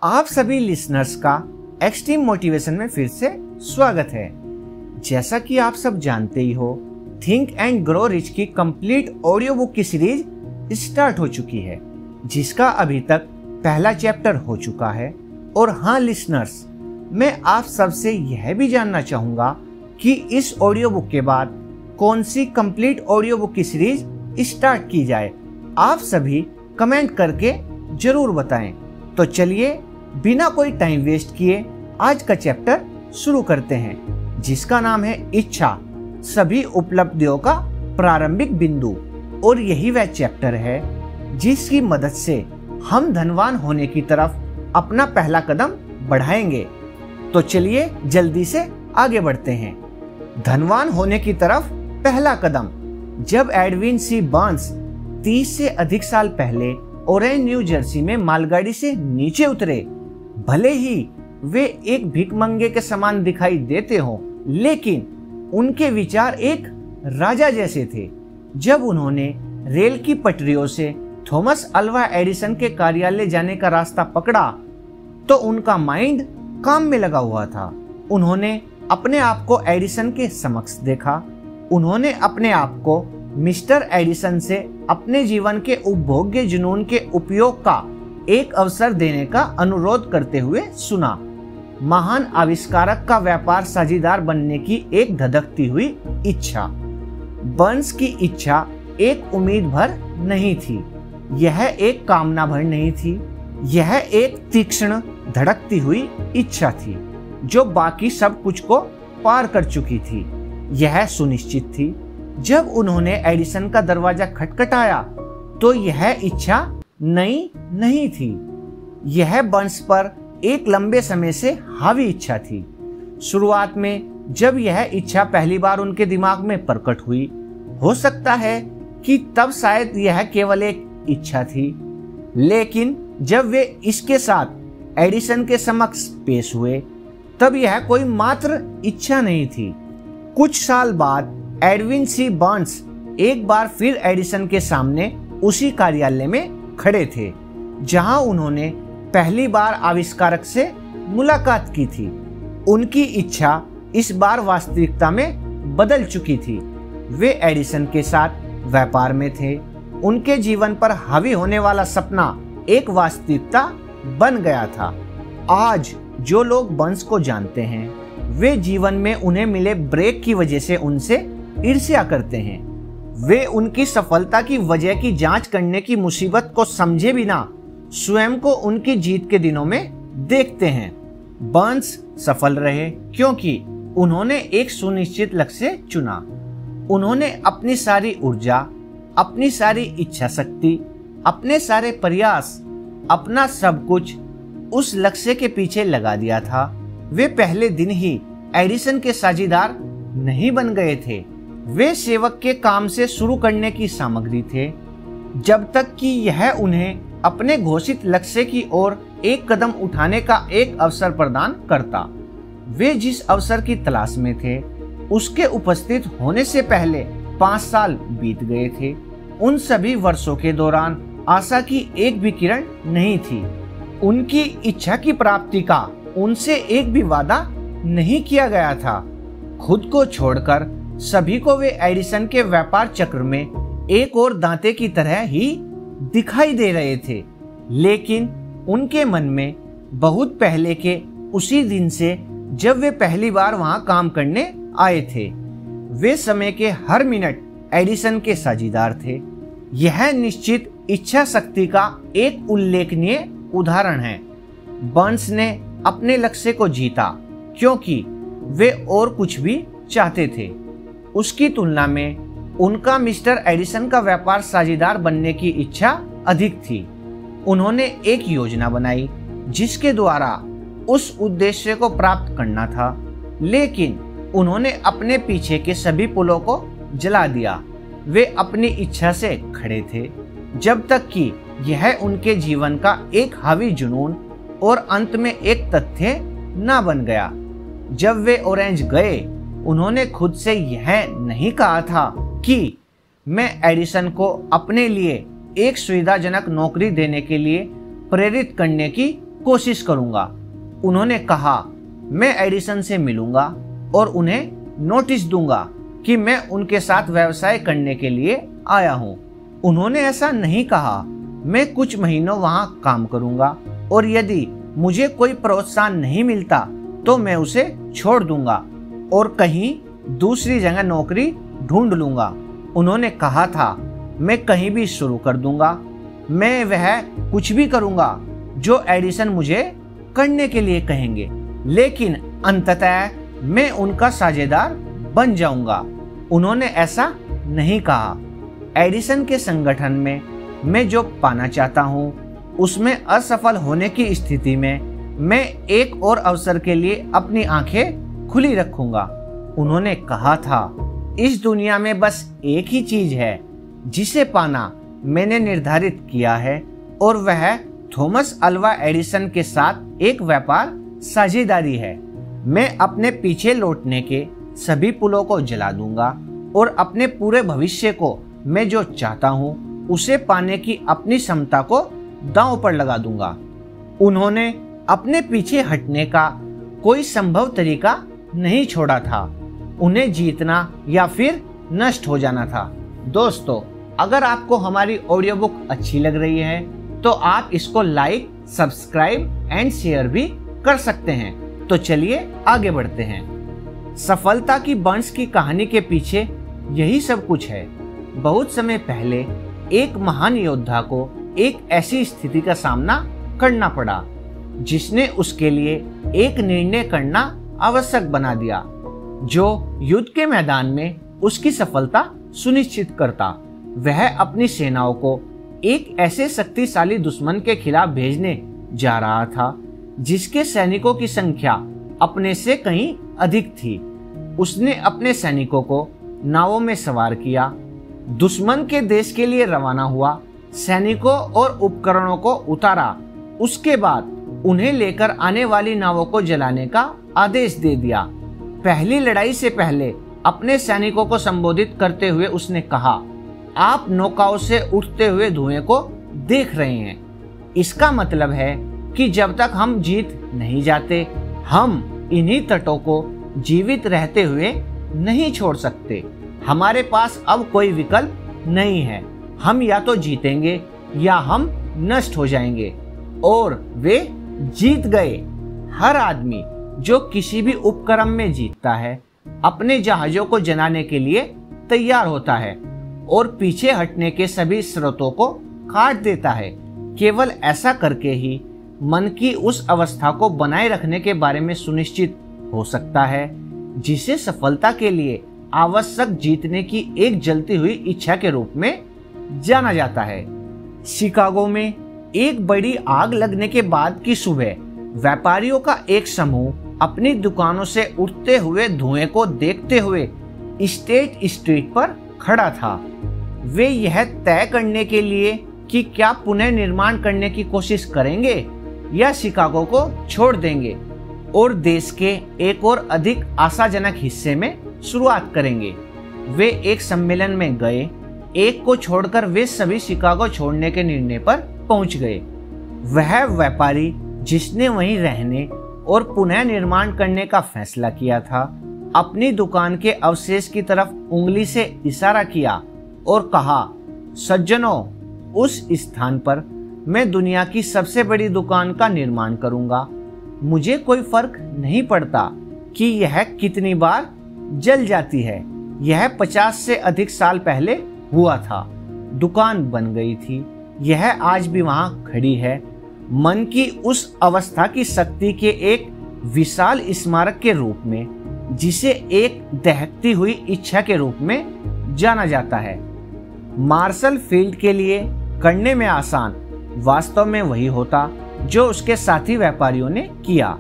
आप सभी लिसनर्स का एक्सट्रीम मोटिवेशन में फिर से स्वागत है। जैसा कि आप सब जानते ही हो, थिंक एंड ग्रो रिच की कंप्लीट ऑडियो बुक की सीरीज स्टार्ट हो चुकी है, जिसका अभी तक पहला चैप्टर हो चुका है। और हाँ लिसनर्स, मैं आप सबसे यह भी जानना चाहूंगा कि इस ऑडियो बुक के बाद कौन सी कंप्लीट ऑडियो बुक की सीरीज स्टार्ट की जाए। आप सभी कमेंट करके जरूर बताएं। तो चलिए बिना कोई टाइम वेस्ट किए आज का चैप्टर शुरू करते हैं, जिसका नाम है इच्छा, सभी उपलब्धियों का प्रारंभिक बिंदु। और यही वह चैप्टर है जिसकी मदद से हम धनवान होने की तरफ अपना पहला कदम बढ़ाएंगे। तो चलिए जल्दी से आगे बढ़ते हैं। धनवान होने की तरफ पहला कदम। जब एडविन सी बर्न्स 30 से अधिक साल पहले ऑरेंज न्यू जर्सी में मालगाड़ी से नीचे उतरे, भले ही वे एक भिखमंगे के समान दिखाई देते हों, लेकिन उनके विचार एक राजा जैसे थे। जब उन्होंने रेल की पटरियों से थॉमस अल्वा एडिसन के कार्यालय जाने का रास्ता पकड़ा, तो उनका माइंड काम में लगा हुआ था। उन्होंने अपने आप को एडिसन के समक्ष देखा। उन्होंने अपने आप को मिस्टर एडिसन से अपने जीवन के उपभोग्य जुनून के उपयोग का एक अवसर देने का अनुरोध करते हुए सुना। महान आविष्कारक का व्यापार साझीदार बनने की एक धधकती हुई इच्छा। बर्न्स की इच्छा एक उम्मीद भर नहीं थी, यह एक कामना भर नहीं थी, यह एक तीक्ष्ण धड़कती हुई इच्छा थी जो बाकी सब कुछ को पार कर चुकी थी। यह सुनिश्चित थी, जब उन्होंने एडिसन का दरवाजा खटखटाया तो यह इच्छा नई नहीं थी, यह बर्न्स पर एक लंबे समय से हावी इच्छा थी। शुरुआत में जब यह इच्छा पहली बार उनके दिमाग में प्रकट हुई, हो सकता है कि तब शायद यह केवल एक इच्छा थी, लेकिन जब वे इसके साथ एडिसन के समक्ष पेश हुए, तब यह कोई मात्र इच्छा नहीं थी। कुछ साल बाद एडविन सी बर्न्स एक बार फिर एडिसन के सामने उसी कार्यालय में खड़े थे, जहां उन्होंने पहली बार आविष्कारक से मुलाकात की थी। उनकी इच्छा इस बार वास्तविकता में बदल चुकी थी। वे एडिसन के साथ व्यापार में थे। उनके जीवन पर हावी होने वाला सपना एक वास्तविकता बन गया था। आज जो लोग बर्न्स को जानते हैं, वे जीवन में उन्हें मिले ब्रेक की वजह से उनसे ईर्ष्या करते हैं। वे उनकी सफलता की वजह की जांच करने की मुसीबत को समझे बिना स्वयं को उनकी जीत के दिनों में देखते हैं। बर्न्स सफल रहे क्योंकि उन्होंने एक सुनिश्चित लक्ष्य चुना। उन्होंने अपनी सारी ऊर्जा, अपनी सारी इच्छा शक्ति, अपने सारे प्रयास, अपना सब कुछ उस लक्ष्य के पीछे लगा दिया था। वे पहले दिन ही एडिसन के साझीदार नहीं बन गए थे, वे सेवक के काम से शुरू करने की सामग्री थे, जब तक कि यह उन्हें अपने घोषित लक्ष्य की ओर एक कदम उठाने का एक अवसर प्रदान करता। वे जिस अवसर की तलाश में थे, उसके उपस्थित होने से पहले 5 साल बीत गए थे। उन सभी वर्षों के दौरान आशा की एक भी किरण नहीं थी। उनकी इच्छा की प्राप्ति का उनसे एक भी वादा नहीं किया गया था। खुद को छोड़कर सभी को वे एडिसन के व्यापार चक्र में एक और दांते की तरह ही दिखाई दे रहे थे। लेकिन उनके मन में बहुत पहले के उसी दिन से जब वे पहली बार वहां काम करने आए थे, वे समय के हर मिनट एडिसन के साझीदार थे। यह निश्चित इच्छा शक्ति का एक उल्लेखनीय उदाहरण है। बर्न्स ने अपने लक्ष्य को जीता क्योंकि वे और कुछ भी चाहते थे। उसकी तुलना में उनका मिस्टर एडिसन का व्यापार साझीदार बनने की इच्छा अधिक थी। उन्होंने एक योजना बनाई जिसके द्वारा उस उद्देश्य को प्राप्त करना था, लेकिन उन्होंने अपने पीछे के सभी पुलों को जला दिया। वे अपनी इच्छा से खड़े थे जब तक कि यह उनके जीवन का एक हावी जुनून और अंत में एक तथ्य न बन गया। जब वे ऑरेंज गए, उन्होंने खुद से यह नहीं कहा था कि मैं एडिसन को अपने लिए एक सुविधाजनक नौकरी देने के लिए प्रेरित करने की कोशिश करूंगा। उन्होंने कहा, मैं एडिसन से मिलूंगा और उन्हें नोटिस दूंगा कि मैं उनके साथ व्यवसाय करने के लिए आया हूं। उन्होंने ऐसा नहीं कहा। मैं कुछ महीनों वहां काम करूंगा और यदि मुझे कोई प्रोत्साहन नहीं मिलता तो मैं उसे छोड़ दूंगा और कहीं दूसरी जगह नौकरी ढूंढ लूंगा। उन्होंने कहा था, मैं कहीं भी शुरू कर दूंगा। मैं वह कुछ भी करूंगा जो एडिसन मुझे करने के लिए कहेंगे, लेकिन अंततः मैं उनका साझेदार बन जाऊंगा। उन्होंने ऐसा नहीं कहा। एडिसन के संगठन में मैं जो पाना चाहता हूं, उसमें असफल होने की स्थिति में मैं एक और अवसर के लिए अपनी आंखें खुली रखूंगा। उन्होंने कहा था, इस दुनिया में बस एक ही चीज है जिसे पाना मैंने निर्धारित किया है और वह थॉमस अल्वा एडिसन के साथ एक व्यापार साझेदारी है। मैं अपने पीछे लौटने के सभी पुलों को जला दूंगा और अपने पूरे भविष्य को मैं जो चाहता हूं उसे पाने की अपनी क्षमता को दांव पर लगा दूंगा। उन्होंने अपने पीछे हटने का कोई संभव तरीका नहीं छोड़ा था। उन्हें जीतना या फिर नष्ट हो जाना था। दोस्तों, अगर आपको हमारी ऑडियो बुक अच्छी लग रही है तो आप इसको लाइक, सब्सक्राइब एंड शेयर भी कर सकते हैं। तो चलिए आगे बढ़ते हैं। सफलता की बंश की कहानी के पीछे यही सब कुछ है। बहुत समय पहले एक महान योद्धा को एक ऐसी स्थिति का सामना करना पड़ा जिसने उसके लिए एक निर्णय करना आवश्यक बना दिया जो युद्ध के मैदान में उसकी सफलता सुनिश्चित करता। वह अपनी सेनाओं को एक ऐसे शक्तिशाली दुश्मन के खिलाफ भेजने जा रहा था जिसके सैनिकों की संख्या अपने से कहीं अधिक थी। उसने अपने सैनिकों को नावों में सवार किया, दुश्मन के देश के लिए रवाना हुआ, सैनिकों और उपकरणों को उतारा। उसके बाद उन्हें लेकर आने वाली नावों को जलाने का आदेश दे दिया। पहली लड़ाई से पहले अपने सैनिकों को संबोधित करते हुए उसने कहा, आप नौकाओं से उठते हुए धुएं को देख रहे हैं। इसका मतलब है कि जब तक हम जीत नहीं जाते, हम इन्हीं तटों को जीवित रहते हुए नहीं छोड़ सकते। हमारे पास अब कोई विकल्प नहीं है। हम या तो जीतेंगे या हम नष्ट हो जाएंगे। और वे जीत गए। हर आदमी जो किसी भी उपक्रम में जीतता है अपने जहाजों को जलाने के लिए तैयार होता है और पीछे हटने के सभी स्रोतों को काट देता है। केवल ऐसा करके ही मन की उस अवस्था को बनाए रखने के बारे में सुनिश्चित हो सकता है जिसे सफलता के लिए आवश्यक जीतने की एक जलती हुई इच्छा के रूप में जाना जाता है। शिकागो में एक बड़ी आग लगने के बाद की सुबह व्यापारियों का एक समूह अपनी दुकानों से उठते हुए धुएं को देखते हुए स्टेट स्ट्रीट पर खड़ा था। वे यह तय करने के लिए कि क्या पुनः निर्माण करने की कोशिश करेंगे या शिकागो को छोड़ देंगे और देश के एक और अधिक आशाजनक हिस्से में शुरुआत करेंगे। वे एक सम्मेलन में गए। एक को छोड़कर वे सभी शिकागो छोड़ने के निर्णय पर पहुंच गए। वह व्यापारी जिसने वहीं रहने और पुनः निर्माण करने का फैसला किया था, अपनी दुकान के अवशेष की तरफ उंगली से इशारा किया और कहा, सज्जनों, उस स्थान पर मैं दुनिया की सबसे बड़ी दुकान का निर्माण करूंगा। मुझे कोई फर्क नहीं पड़ता कि यह कितनी बार जल जाती है। यह 50 से अधिक साल पहले हुआ था। दुकान बन गई थी। यह आज भी वहां खड़ी है, मन की उस अवस्था की शक्ति के एक विशाल स्मारक के रूप में, जिसे एक दहकती हुई इच्छा के रूप में जाना जाता है। मार्शल फील्ड के लिए करने में आसान वास्तव में वही होता जो उसके साथी व्यापारियों ने किया।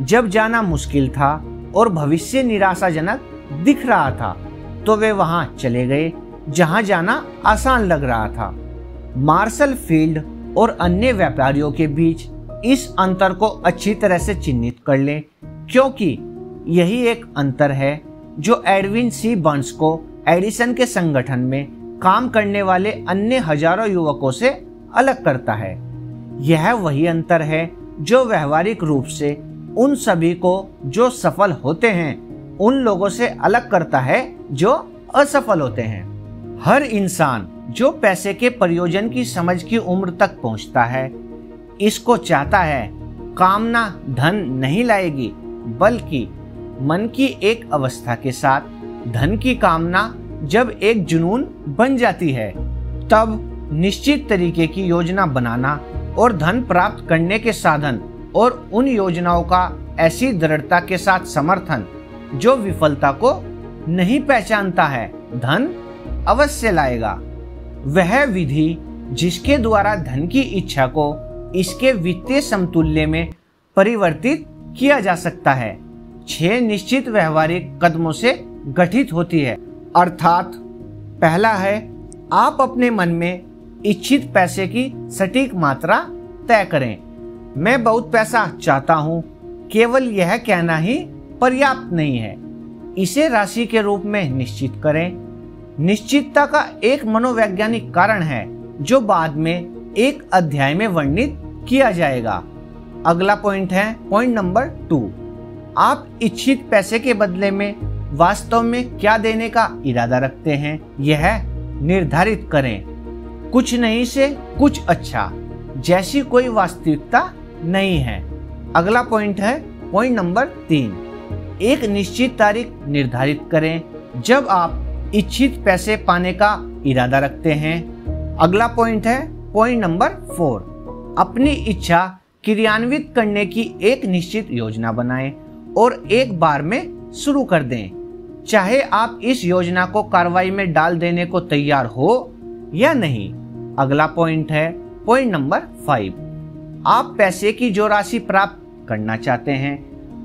जब जाना मुश्किल था और भविष्य निराशाजनक दिख रहा था तो वे वहां चले गए जहां जाना आसान लग रहा था। मार्शल फील्ड और अन्य व्यापारियों के बीच इस अंतर को अच्छी तरह से चिन्हित कर लें, क्योंकि यही एक अंतर है जो एडविन सी बर्न्स को एडिसन के संगठन में काम करने वाले अन्य हजारों युवकों से अलग करता है। यह वही अंतर है जो व्यवहारिक रूप से उन सभी को जो सफल होते हैं उन लोगों से अलग करता है जो असफल होते हैं। हर इंसान जो पैसे के प्रयोजन की समझ की उम्र तक पहुंचता है, इसको चाहता है। कामना धन नहीं लाएगी, बल्कि मन की एक अवस्था के साथ धन की कामना जब एक जुनून बन जाती है, तब निश्चित तरीके की योजना बनाना और धन प्राप्त करने के साधन और उन योजनाओं का ऐसी दृढ़ता के साथ समर्थन जो विफलता को नहीं पहचानता है, धन अवश्य लाएगा। वह विधि जिसके द्वारा धन की इच्छा को इसके वित्तीय समतुल्य में परिवर्तित किया जा सकता है, 6 निश्चित व्यवहारिक कदमों से गठित होती है। अर्थात पहला है, आप अपने मन में इच्छित पैसे की सटीक मात्रा तय करें। मैं बहुत पैसा चाहता हूँ, केवल यह कहना ही पर्याप्त नहीं है। इसे राशि के रूप में निश्चित करें। निश्चितता का एक मनोवैज्ञानिक कारण है जो बाद में एक अध्याय में वर्णित किया जाएगा। अगला पॉइंट है पॉइंट नंबर 2। आप इच्छित पैसे के बदले में वास्तव में क्या देने का इरादा रखते हैं, यह निर्धारित करें। कुछ नहीं से कुछ अच्छा जैसी कोई वास्तविकता नहीं है। अगला पॉइंट है पॉइंट नंबर 3। एक निश्चित तारीख निर्धारित करें जब आप इच्छित पैसे पाने का इरादा रखते हैं। अगला पॉइंट है पॉइंट नंबर 4। अपनी इच्छा क्रियान्वित करने की एक निश्चित योजना बनाएं और एक बार में शुरू कर दें, चाहे आप इस योजना को कार्रवाई में डाल देने को तैयार हो या नहीं। अगला पॉइंट है पॉइंट नंबर 5। आप पैसे की जो राशि प्राप्त करना चाहते हैं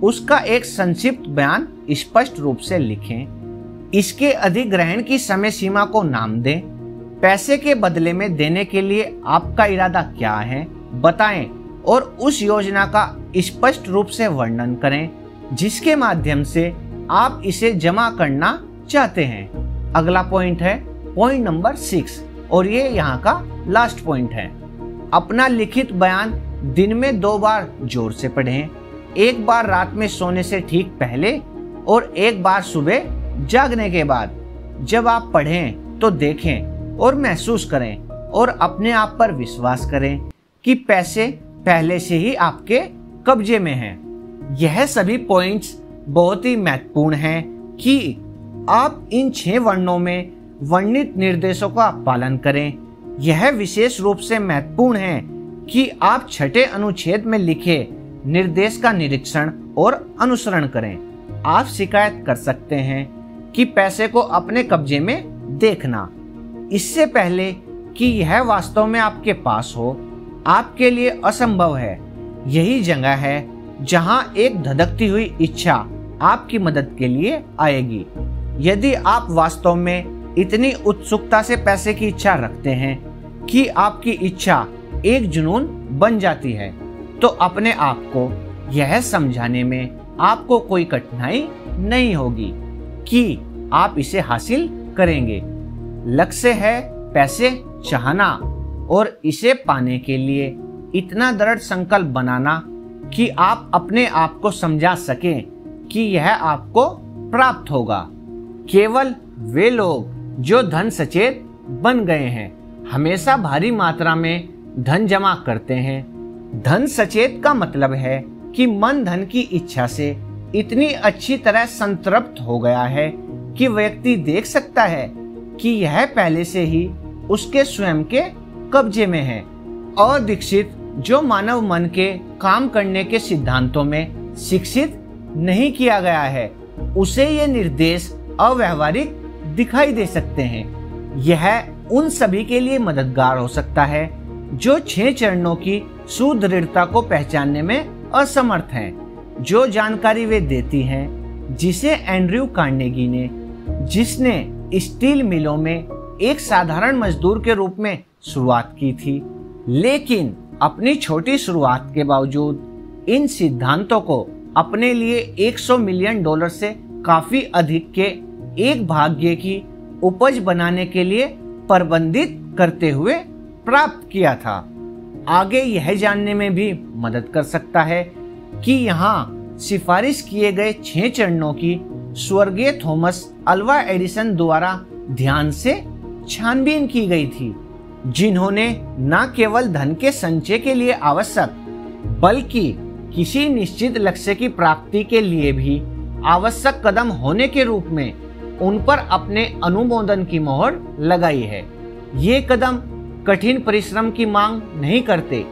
उसका एक संक्षिप्त बयान स्पष्ट रूप से लिखें। इसके अधिग्रहण की समय सीमा को नाम दें। पैसे के बदले में देने के लिए आपका इरादा क्या है बताएं और उस योजना का स्पष्ट रूप से वर्णन करें जिसके माध्यम से आप इसे जमा करना चाहते हैं। अगला पॉइंट है पॉइंट नंबर 6 और ये यहाँ का लास्ट पॉइंट है। अपना लिखित बयान दिन में 2 बार जोर से पढ़ें, एक बार रात में सोने से ठीक पहले और एक बार सुबह जागने के बाद। जब आप पढ़ें तो देखें और महसूस करें और अपने आप पर विश्वास करें कि पैसे पहले से ही आपके कब्जे में हैं। यह सभी पॉइंट्स बहुत ही महत्वपूर्ण हैं कि आप इन 6 वर्णों में वर्णित निर्देशों का पालन करें। यह विशेष रूप से महत्वपूर्ण है कि आप 6ठे अनुच्छेद में लिखे निर्देश का निरीक्षण और अनुसरण करें। आप शिकायत कर सकते हैं कि पैसे को अपने कब्जे में देखना, इससे पहले कि यह वास्तव में आपके पास हो, आपके लिए असंभव है। यही जगह है जहां एक धधकती हुई इच्छा आपकी मदद के लिए आएगी। यदि आप वास्तव में इतनी उत्सुकता से पैसे की इच्छा रखते हैं कि आपकी इच्छा एक जुनून बन जाती है, तो अपने आप को यह समझाने में आपको कोई कठिनाई नहीं होगी कि आप इसे हासिल करेंगे। लक्ष्य है पैसे चाहना और इसे पाने के लिए इतना दृढ़ संकल्प बनाना कि आप अपने आप को समझा सकें कि यह आपको प्राप्त होगा। केवल वे लोग जो धन सचेत बन गए हैं हमेशा भारी मात्रा में धन जमा करते हैं। धन सचेत का मतलब है कि मन धन की इच्छा से इतनी अच्छी तरह संतृप्त हो गया है कि व्यक्ति देख सकता है कि यह पहले से ही उसके स्वयं के कब्जे में है। और दीक्षित जो मानव मन के काम करने के सिद्धांतों में शिक्षित नहीं किया गया है, उसे ये निर्देश अव्यावहारिक दिखाई दे सकते हैं। यह उन सभी के लिए मददगार हो सकता है जो 6 चरणों की सुदृढ़ता को पहचानने में असमर्थ हैं। जो जानकारी वे देती हैं, जिसे एंड्रयू कार्नेगी ने, जिसने स्टील मिलों में एक साधारण मजदूर के रूप में शुरुआत की थी, लेकिन अपनी छोटी शुरुआत के बावजूद इन सिद्धांतों को अपने लिए $100 मिलियन से काफी अधिक के एक भाग्य की उपज बनाने के लिए प्रबंधित करते हुए प्राप्त किया था। आगे यह जानने में भी मदद कर सकता है कि यहाँ सिफारिश किए गए 6 चरणों की स्वर्गीय थॉमस अल्वा एडिसन द्वारा ध्यान से छानबीन की गई थी, जिन्होंने न केवल धन के संचय के लिए आवश्यक बल्कि किसी निश्चित लक्ष्य की प्राप्ति के लिए भी आवश्यक कदम होने के रूप में उन पर अपने अनुमोदन की मोहर लगाई है। ये कदम कठिन परिश्रम की मांग नहीं करते,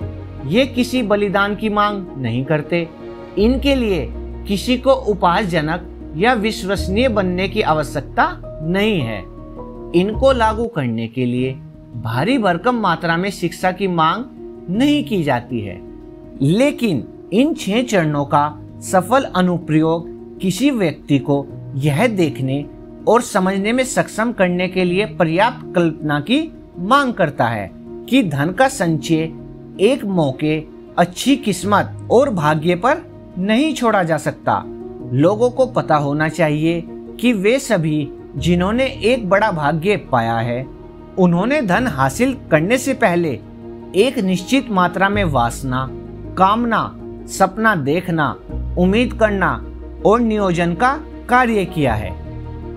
ये किसी बलिदान की मांग नहीं करते, इनके लिए किसी को उपहासजनक या विश्वसनीय बनने की आवश्यकता नहीं है। इनको लागू करने के लिए भारी भरकम मात्रा में शिक्षा की मांग नहीं की जाती है, लेकिन इन 6 चरणों का सफल अनुप्रयोग किसी व्यक्ति को यह देखने और समझने में सक्षम करने के लिए पर्याप्त कल्पना की मांग करता है कि धन का संचय एक मौके, अच्छी किस्मत और भाग्य पर नहीं छोड़ा जा सकता। लोगों को पता होना चाहिए कि वे सभी जिन्होंने एक बड़ा भाग्य पाया है, उन्होंने धन हासिल करने से पहले एक निश्चित मात्रा में वासना, कामना, सपना देखना, उम्मीद करना और नियोजन का कार्य किया है।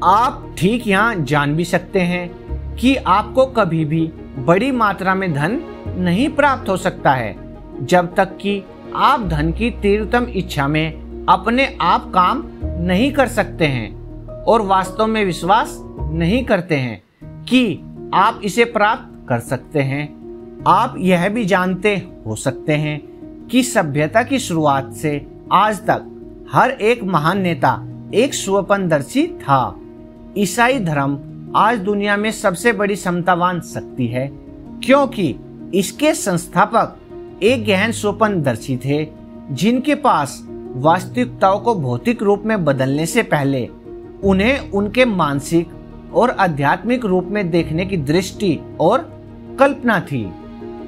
आप ठीक यहाँ जान भी सकते हैं कि आपको कभी भी बड़ी मात्रा में धन नहीं प्राप्त हो सकता है जब तक कि आप धन की तीव्रतम इच्छा में अपने आप काम नहीं कर सकते हैं और वास्तव में विश्वास नहीं करते हैं कि आप इसे प्राप्त कर सकते हैं। आप यह भी जानते हो सकते हैं कि सभ्यता की शुरुआत से आज तक हर एक महान नेता एक स्वप्नदर्शी था। ईसाई धर्म आज दुनिया में सबसे बड़ी समतावान शक्ति है क्योंकि इसके संस्थापक एक गहन स्वप्नदर्शी थे, जिनके पास वास्तविकताओं को भौतिक रूप में बदलने से पहले उन्हें उनके मानसिक और आध्यात्मिक रूप में देखने की दृष्टि और कल्पना थी।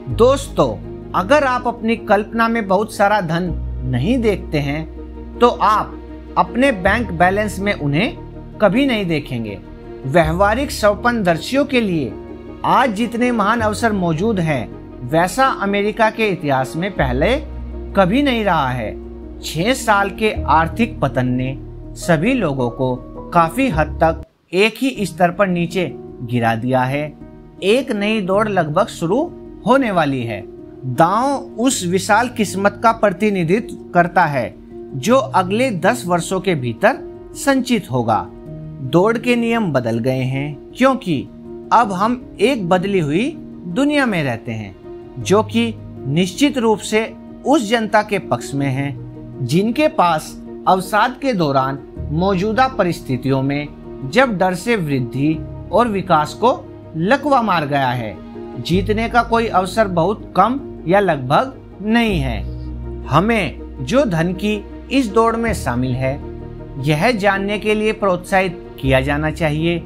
दोस्तों, अगर आप अपनी कल्पना में बहुत सारा धन नहीं देखते हैं तो आप अपने बैंक बैलेंस में उन्हें कभी नहीं देखेंगे। व्यवहारिक स्वप्नदर्शियों के लिए आज जितने महान अवसर मौजूद हैं, वैसा अमेरिका के इतिहास में पहले कभी नहीं रहा है। 6 साल के आर्थिक पतन ने सभी लोगों को काफी हद तक एक ही स्तर पर नीचे गिरा दिया है। एक नई दौड़ लगभग शुरू होने वाली है। दांव उस विशाल किस्मत का प्रतिनिधित्व करता है जो अगले 10 वर्षों के भीतर संचित होगा। दौड़ के नियम बदल गए हैं क्योंकि अब हम एक बदली हुई दुनिया में रहते हैं जो कि निश्चित रूप से उस जनता के पक्ष में है जिनके पास अवसाद के दौरान मौजूदा परिस्थितियों में जब डर से वृद्धि और विकास को लकवा मार गया है, जीतने का कोई अवसर बहुत कम या लगभग नहीं है। हमें जो धन की इस दौड़ में शामिल है, यह जानने के लिए प्रोत्साहित किया जाना चाहिए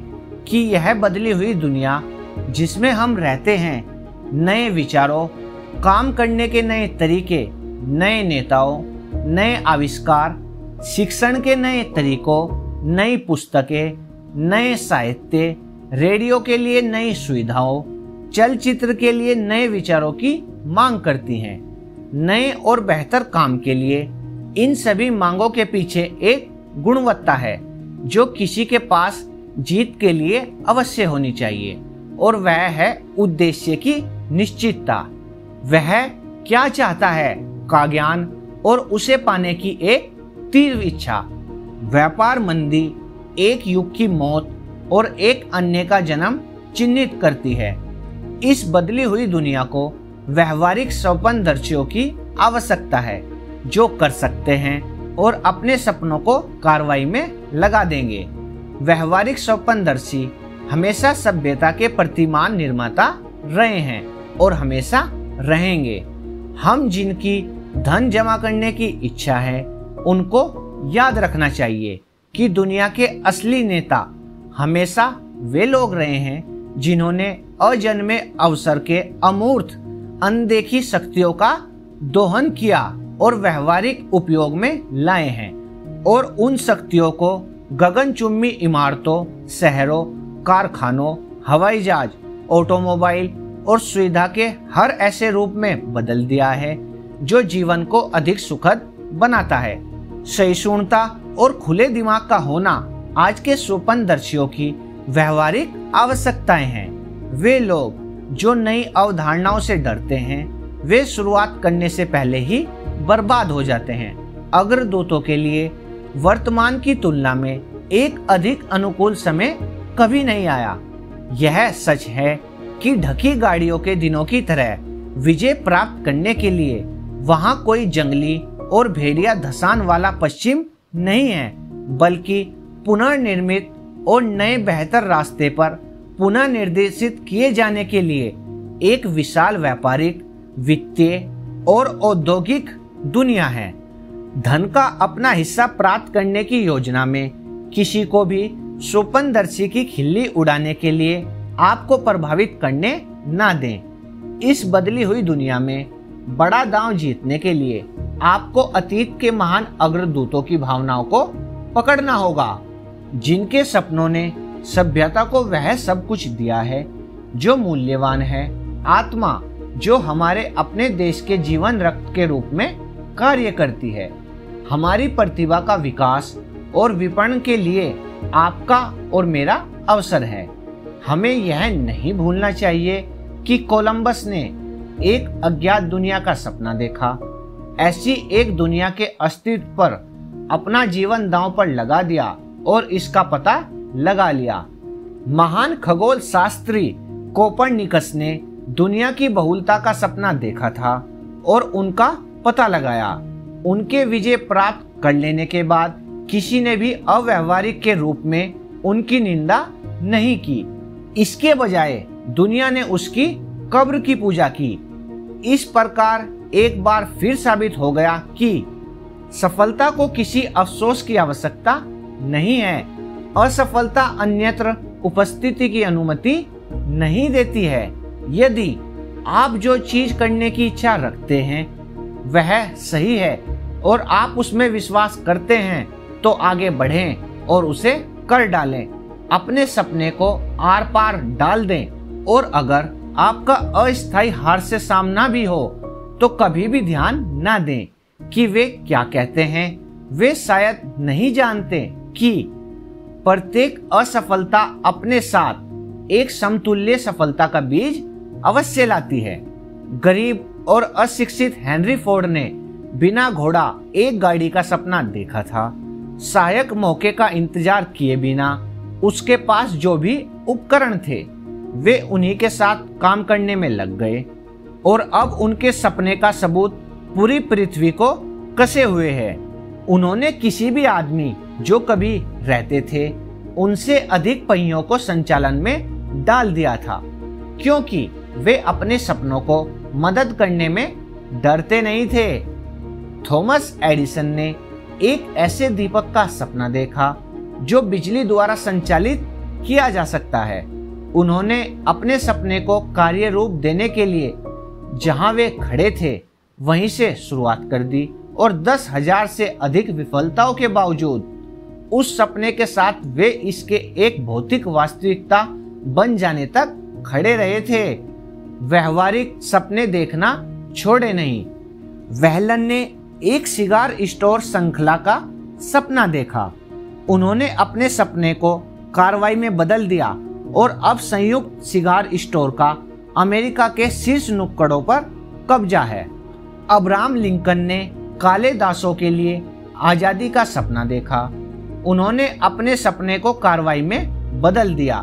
कि यह बदली हुई दुनिया जिसमें हम रहते हैं, नए विचारों, काम करने के नए तरीके, नए नेताओं, नए आविष्कार, शिक्षण के नए तरीकों, नई पुस्तकें, नए साहित्य, रेडियो के लिए नई सुविधाओं, चलचित्र के लिए नए विचारों की मांग करती हैं। नए और बेहतर काम के लिए इन सभी मांगों के पीछे एक गुणवत्ता है जो किसी के पास जीत के लिए अवश्य होनी चाहिए, और वह है उद्देश्य की निश्चितता। वह क्या चाहता है का ज्ञान और उसे पाने की एक तीव्र इच्छा। व्यापार मंदी एक युग की मौत और एक अन्य का जन्म चिन्हित करती है। इस बदली हुई दुनिया को व्यवहारिक स्वप्नदर्शियों की आवश्यकता है जो कर सकते हैं और अपने सपनों को कार्रवाई में लगा देंगे। व्यवहारिक स्वप्नदर्शी हमेशा सभ्यता के प्रतिमान निर्माता रहे हैं और हमेशा रहेंगे। हम जिनकी धन जमा करने की इच्छा है, उनको याद रखना चाहिए कि दुनिया के असली नेता हमेशा वे लोग रहे हैं जिन्होंने अजन्मे अवसर के अमूर्त अनदेखी शक्तियों का दोहन किया और व्यवहारिक उपयोग में लाए हैं, और उन शक्तियों को गगनचुंबी इमारतों, शहरों, कारखानों, हवाई जहाज, ऑटोमोबाइल और सुविधा के हर ऐसे रूप में बदल दिया है जो जीवन को अधिक सुखद बनाता है। सहिष्णुता और खुले दिमाग का होना आज के स्वप्नदर्शियों की व्यवहारिक आवश्यकताएं हैं। वे लोग जो नई अवधारणाओं से डरते हैं वे शुरुआत करने से पहले ही बर्बाद हो जाते हैं। अग्रदूतों के लिए वर्तमान की तुलना में एक अधिक अनुकूल समय कभी नहीं आया। यह सच है कि ढकी गाड़ियों के दिनों की तरह विजय प्राप्त करने के लिए वहां कोई जंगली और भेड़िया धसान वाला पश्चिम नहीं है, बल्कि पुनर्निर्मित और नए बेहतर रास्ते पर पुनः निर्देशित किए जाने के लिए एक विशाल व्यापारिक, वित्तीय और औद्योगिक दुनिया है। धन का अपना हिस्सा प्राप्त करने की योजना में किसी को भी स्वप्नदर्शी की खिल्ली उड़ाने के लिए आपको प्रभावित करने ना दें। इस बदली हुई दुनिया में बड़ा दांव जीतने के लिए आपको अतीत के महान अग्रदूतों की भावनाओं को पकड़ना होगा, जिनके सपनों ने सभ्यता को वह सब कुछ दिया है जो मूल्यवान है। आत्मा जो हमारे अपने देश के जीवन रक्त के रूप में कार्य करती है। हमारी प्रतिभा का विकास और विपणन के लिए आपका और मेरा अवसर है। हमें यह नहीं भूलना चाहिए कि कोलंबस ने एक अज्ञात दुनिया का सपना देखा। ऐसी एक दुनिया के अस्तित्व पर अपना जीवन दांव पर लगा दिया और इसका पता लगा लिया। महान खगोल शास्त्री कोपरनिकस ने दुनिया की बहुलता का सपना देखा था और उनका पता लगाया। उनके विजय प्राप्त कर लेने के बाद किसी ने भी अव्यवहारिक के रूप में उनकी निंदा नहीं की। इसके बजाय दुनिया ने उसकी कब्र की पूजा की। इस प्रकार एक बार फिर साबित हो गया कि सफलता को किसी अफसोस की आवश्यकता नहीं है। असफलता अन्यत्र उपस्थिति की अनुमति नहीं देती है। यदि आप जो चीज करने की इच्छा रखते हैं वह सही है और आप उसमें विश्वास करते हैं तो आगे बढ़ें और उसे कर डालें। अपने सपने को आर पार डाल दें और अगर आपका अस्थायी हार से सामना भी हो तो कभी भी ध्यान ना दें कि वे क्या कहते हैं। वे शायद नहीं जानते कि प्रत्येक असफलता अपने साथ एक समतुल्य सफलता का बीज अवश्य लाती है। गरीब और अशिक्षित हेनरी फोर्ड ने बिना घोड़ा एक गाड़ी का सपना देखा था। सहायक मौके का इंतजार किए बिना उसके पास जो भी उपकरण थे वे उन्हीं के साथ काम करने में लग गए और अब उनके सपने का सबूत पूरी पृथ्वी को कसे हुए है। उन्होंने किसी भी आदमी जो कभी रहते थे उनसे अधिक पहियों को संचालन में डाल दिया था, क्योंकि वे अपने सपनों को मदद करने में डरते नहीं थे। थॉमस एडिसन ने एक ऐसे दीपक का सपना देखा जो बिजली द्वारा संचालित किया जा सकता है। उन्होंने अपने सपने को कार्य रूप देने के लिए जहां वे खड़े थे वहीं से शुरुआत कर दी और 10,000 से अधिक विफलताओं के बावजूद उस सपने के साथ वे इसके एक भौतिक वास्तविकता बन जाने तक खड़े रहे थे। व्यवहारिक सपने देखना छोड़े नहीं। वेहलन ने एक सिगार स्टोर श्रृंखला का सपना देखा। उन्होंने अपने सपने को कार्रवाई में बदल दिया और अब संयुक्त सिगार स्टोर का अमेरिका के शीर्ष नुक्कड़ों पर कब्जा है। अब्राहम लिंकन ने काले दासों के लिए आजादी का सपना देखा। उन्होंने अपने सपने को कार्रवाई में बदल दिया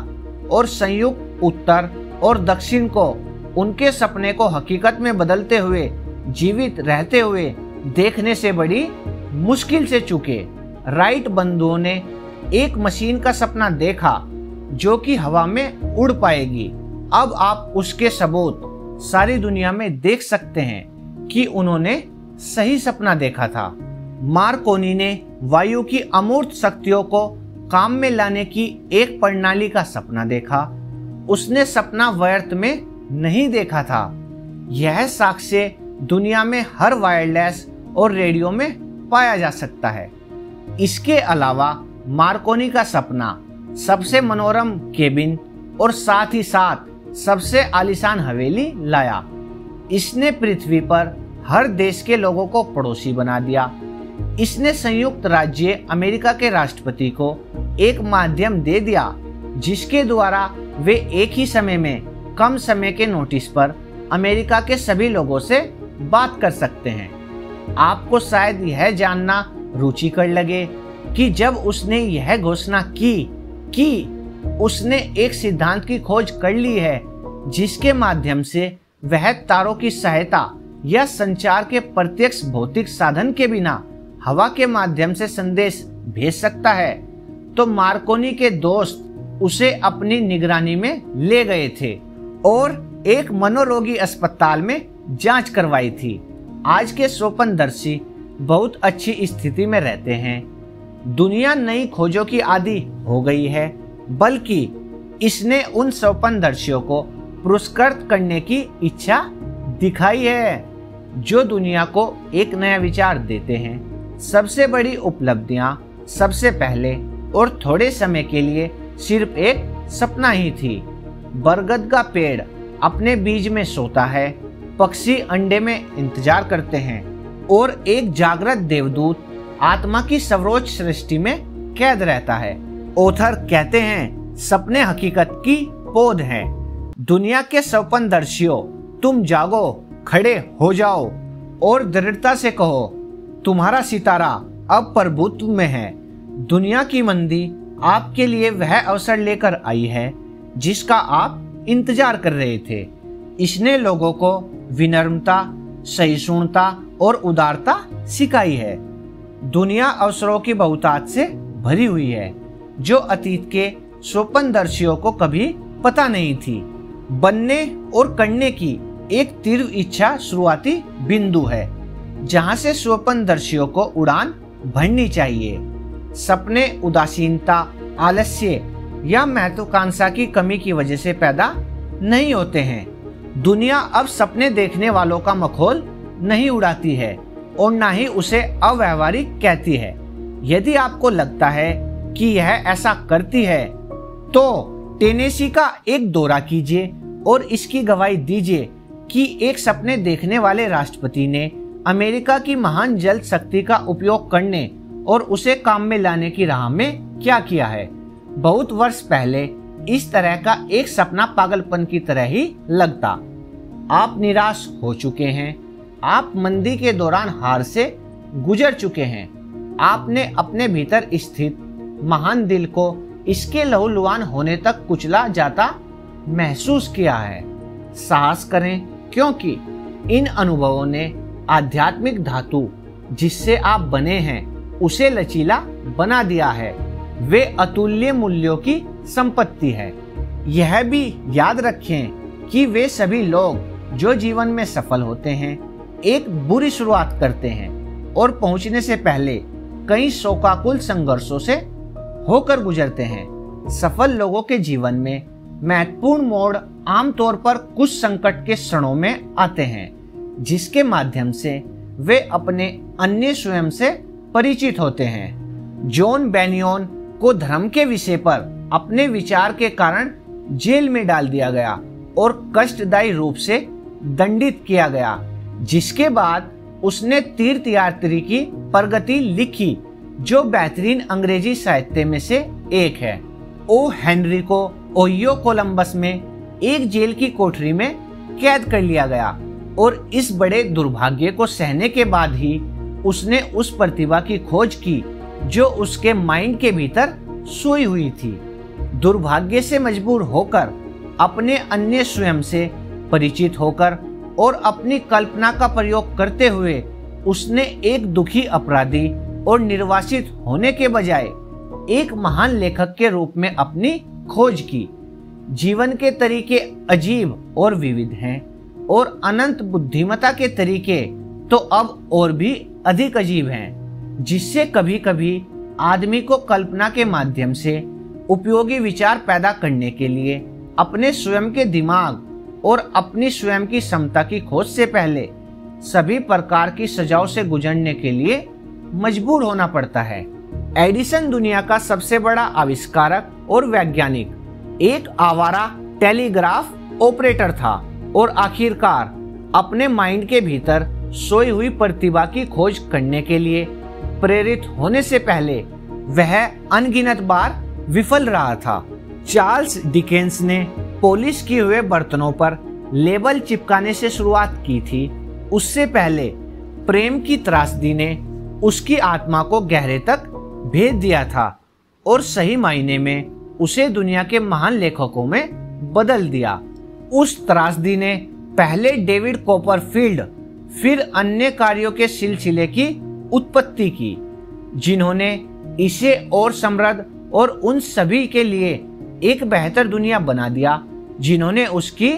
और संयुक्त उत्तर और दक्षिण को उनके सपने को हकीकत में बदलते हुए जीवित रहते हुए देखने से बड़ी मुश्किल से चूके। राइट बंधुओं ने एक मशीन का सपना देखा जो कि हवा में उड़ पाएगी। अब आप उसके सबूत सारी दुनिया में देख सकते हैं कि उन्होंने सही सपना देखा था। मार्कोनी ने वायु की अमूर्त शक्तियों को काम में लाने की एक प्रणाली का सपना देखा। उसने सपना व्यर्थ में नहीं देखा था। यह साक्ष्य दुनिया में हर वायरलेस और रेडियो में पाया जा सकता है। इसके अलावा मार्कोनी का सपना सबसे मनोरम केबिन और साथ ही साथ सबसे आलीशान हवेली लाया। इसने पृथ्वी पर हर देश के लोगों को पड़ोसी बना दिया। इसने संयुक्त राज्य अमेरिका के राष्ट्रपति को एक माध्यम दे दिया जिसके द्वारा वे एक ही समय में कम समय के नोटिस पर अमेरिका के सभी लोगों से बात कर सकते हैं। आपको शायद यह जानना रुचिकर लगे कि जब उसने यह घोषणा की कि उसने एक सिद्धांत की खोज कर ली है जिसके माध्यम से वह तारों की सहायता या संचार के प्रत्यक्ष भौतिक साधन के बिना हवा के माध्यम से संदेश भेज सकता है, तो मार्कोनी के दोस्त उसे अपनी निगरानी में ले गए थे और एक मनोरोगी अस्पताल में जांच करवाई थी। आज के स्वप्नदर्शी बहुत अच्छी स्थिति में रहते हैं। दुनिया नई खोजों की आदी हो गई है, बल्कि इसने उन स्वप्नदर्शियों को पुरस्कृत करने की इच्छा दिखाई है जो दुनिया को एक नया विचार देते हैं। सबसे बड़ी उपलब्धियां सबसे पहले और थोड़े समय के लिए सिर्फ एक सपना ही थी। बरगद का पेड़ अपने बीज में सोता है, पक्षी अंडे में इंतजार करते हैं और एक जागृत देवदूत आत्मा की सर्वोच्च सृष्टि में कैद रहता है। ऑथर कहते हैं सपने हकीकत की पौध हैं। दुनिया के स्वप्नदर्शियों, तुम जागो, खड़े हो जाओ और दृढ़ता से कहो तुम्हारा सितारा अब प्रभुत्व में है। दुनिया की मंदी आपके लिए वह अवसर लेकर आई है जिसका आप इंतजार कर रहे थे। इसने लोगों को विनम्रता, सहिष्णुता और उदारता सिखाई है। दुनिया अवसरों की बहुतायत से भरी हुई है जो अतीत के स्वप्नदर्शियों को कभी पता नहीं थी। बनने और करने की एक तीव्र इच्छा शुरुआती बिंदु है जहां से स्वप्नदर्शियों को उड़ान भरनी चाहिए। सपने उदासीनता, आलस्य या महत्वाकांक्षा की कमी की वजह से पैदा नहीं होते हैं। दुनिया अब सपने देखने वालों का मखौल नहीं उड़ाती है और न ही उसे अव्यावहारिक कहती है। यदि आपको लगता है कि यह ऐसा करती है तो टेनेसी का एक दौरा कीजिए और इसकी गवाही दीजिए कि एक सपने देखने वाले राष्ट्रपति ने अमेरिका की महान जल शक्ति का उपयोग करने और उसे काम में लाने की राह में क्या किया है। बहुत वर्ष पहले इस तरह का एक सपना पागलपन की तरह ही लगता। आप निराश हो चुके हैं, आप मंदी के दौरान हार से गुजर चुके हैं। आपने अपने भीतर स्थित महान दिल को इसके लहूलुहान होने तक कुचला जाता महसूस किया है। साहस करें, क्योंकि इन अनुभवों ने आध्यात्मिक धातु जिससे आप बने हैं उसे लचीला बना दिया है। वे अतुल्य मूल्यों की संपत्ति है। यह भी याद रखें कि वे सभी लोग जो जीवन में सफल होते हैं एक बुरी शुरुआत करते हैं और पहुंचने से पहले कई शोकाकुल संघर्षों से होकर गुजरते हैं। सफल लोगों के जीवन में महत्वपूर्ण मोड़ आमतौर पर कुछ संकट के क्षणों में आते हैं जिसके माध्यम से वे अपने अन्य स्वयं से परिचित होते हैं। जॉन बेनियोन को धर्म के विषय पर अपने विचार के कारण जेल में डाल दिया गया और कष्टदायी रूप से दंडित किया गया, जिसके बाद उसने तीर्थयात्री की प्रगति लिखी जो बेहतरीन अंग्रेजी साहित्य में से एक है। ओ हेनरी को ओहियो कोलंबस में एक जेल की कोठरी में कैद कर लिया गया और इस बड़े दुर्भाग्य को सहने के बाद ही उसने उस प्रतिभा की खोज की जो उसके माइंड के भीतर सोई हुई थी। दुर्भाग्य से मजबूर होकर अपने अन्य स्वयं से परिचित होकर और अपनी कल्पना का प्रयोग करते हुए उसने एक दुखी अपराधी और निर्वासित होने के बजाय एक महान लेखक के रूप में अपनी खोज की। जीवन के तरीके अजीब और विविध हैं और अनंत बुद्धिमत्ता के तरीके तो अब और भी अधिक अजीब हैं, जिससे कभी कभी आदमी को कल्पना के माध्यम से उपयोगी विचार पैदा करने के लिए अपने स्वयं के दिमाग और अपनी स्वयं की क्षमता की खोज से पहले सभी प्रकार की सजाओं से गुजरने के लिए मजबूर होना पड़ता है। एडिसन दुनिया का सबसे बड़ा आविष्कारक और वैज्ञानिक एक आवारा टेलीग्राफ ऑपरेटर था और आखिरकार अपने माइंड के भीतर सोई हुई प्रतिभा की खोज करने के लिए प्रेरित होने से पहले वह अनगिनत बार विफल रहा था। चार्ल्स डिकेंस ने पॉलिश किए हुए बर्तनों पर लेबल चिपकाने से शुरुआत की थी। उससे पहले प्रेम की त्रासदी ने उसकी आत्मा को गहरे तक भेद दिया था और सही मायने में उसे दुनिया के महान लेखकों में बदल दिया। उस त्रासदी ने पहले डेविड कॉपरफील्ड फिर अन्य कार्यों के सिलसिले की उत्पत्ति की, जिन्होंने इसे और समृद्ध और उन सभी के लिए एक बेहतर दुनिया बना दिया जिन्होंने उसकी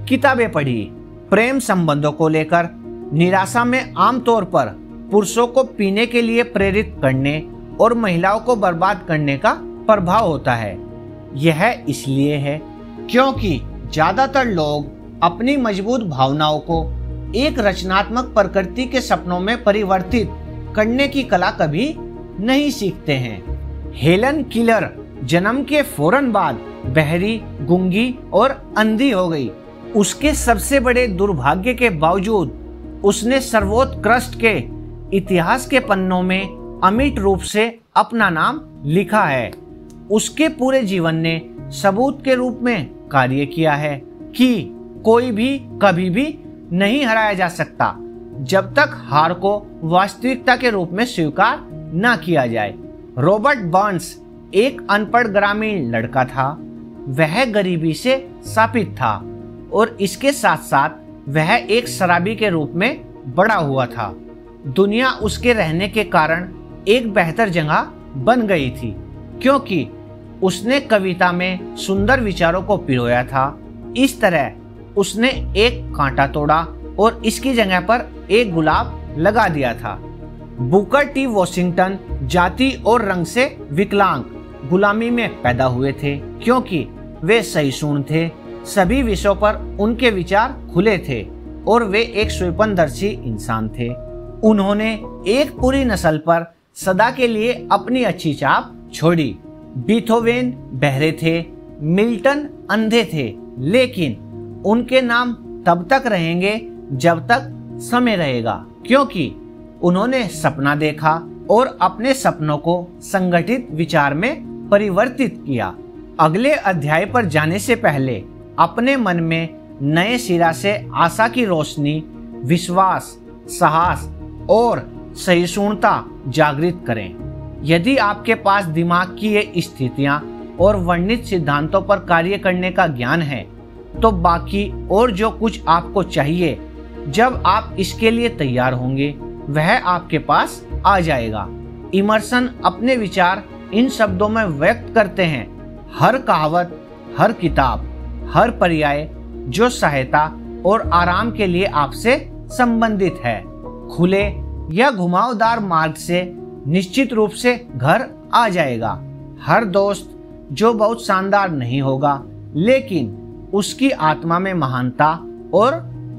किताबें पढ़ी। प्रेम संबंधों को लेकर निराशा में आमतौर पर पुरुषों को पीने के लिए प्रेरित करने और महिलाओं को बर्बाद करने का प्रभाव होता है। यह इसलिए है क्योंकि ज्यादातर लोग अपनी मजबूत भावनाओं को एक रचनात्मक प्रकृति के सपनों में परिवर्तित करने की कला कभी नहीं सीखते हैं। हेलन किलर जन्म के फौरन बाद बहरी, गूंगी और अंधी हो गई। उसके सबसे बड़े दुर्भाग्य के बावजूद उसने सर्वोत्कृष्ट के इतिहास के पन्नों में अमिट रूप से अपना नाम लिखा है। उसके पूरे जीवन ने सबूत के रूप में कार्य किया है कि कोई भी कभी भी नहीं हराया जा सकता जब तक हार को वास्तविकता के रूप में स्वीकार न किया जाए। रॉबर्ट बर्न्स एक अनपढ़ ग्रामीण लड़का था। वह गरीबी से शापित था और इसके साथ साथ वह एक शराबी के रूप में बड़ा हुआ था। दुनिया उसके रहने के कारण एक बेहतर जगह बन गई थी क्योंकि उसने कविता में सुंदर विचारों को पिरोया था। इस तरह उसने एक कांटा तोड़ा और इसकी जगह पर एक गुलाब लगा दिया था। बुकर टी वॉशिंगटन जाति और रंग से विकलांग गुलामी में पैदा हुए थे क्योंकि वे सहिष्णु थे। सभी विषयों पर उनके विचार खुले थे और वे एक स्वयंदर्शी इंसान थे। उन्होंने एक पूरी नस्ल पर सदा के लिए अपनी अच्छी छाप छोड़ी। बीथोवेन बहरे थे, मिल्टन अंधे थे, लेकिन उनके नाम तब तक रहेंगे जब तक समय रहेगा क्योंकि उन्होंने सपना देखा और अपने सपनों को संगठित विचार में परिवर्तित किया। अगले अध्याय पर जाने से पहले अपने मन में नए सिरा से आशा की रोशनी, विश्वास, साहस और सहिष्णुता जागृत करें। यदि आपके पास दिमाग की ये स्थितियां और वर्णित सिद्धांतों पर कार्य करने का ज्ञान है तो बाकी और जो कुछ आपको चाहिए जब आप इसके लिए तैयार होंगे वह आपके पास आ जाएगा। इमर्सन अपने विचार इन शब्दों में व्यक्त करते हैं। हर कहावत, हर किताब, हर पर्याय जो सहायता और आराम के लिए आपसे संबंधित है, खुले या घुमावदार मार्ग से निश्चित रूप से घर आ जाएगा। हर दोस्त जो बहुत शानदार नहीं होगा लेकिन उसकी आत्मा में महानता और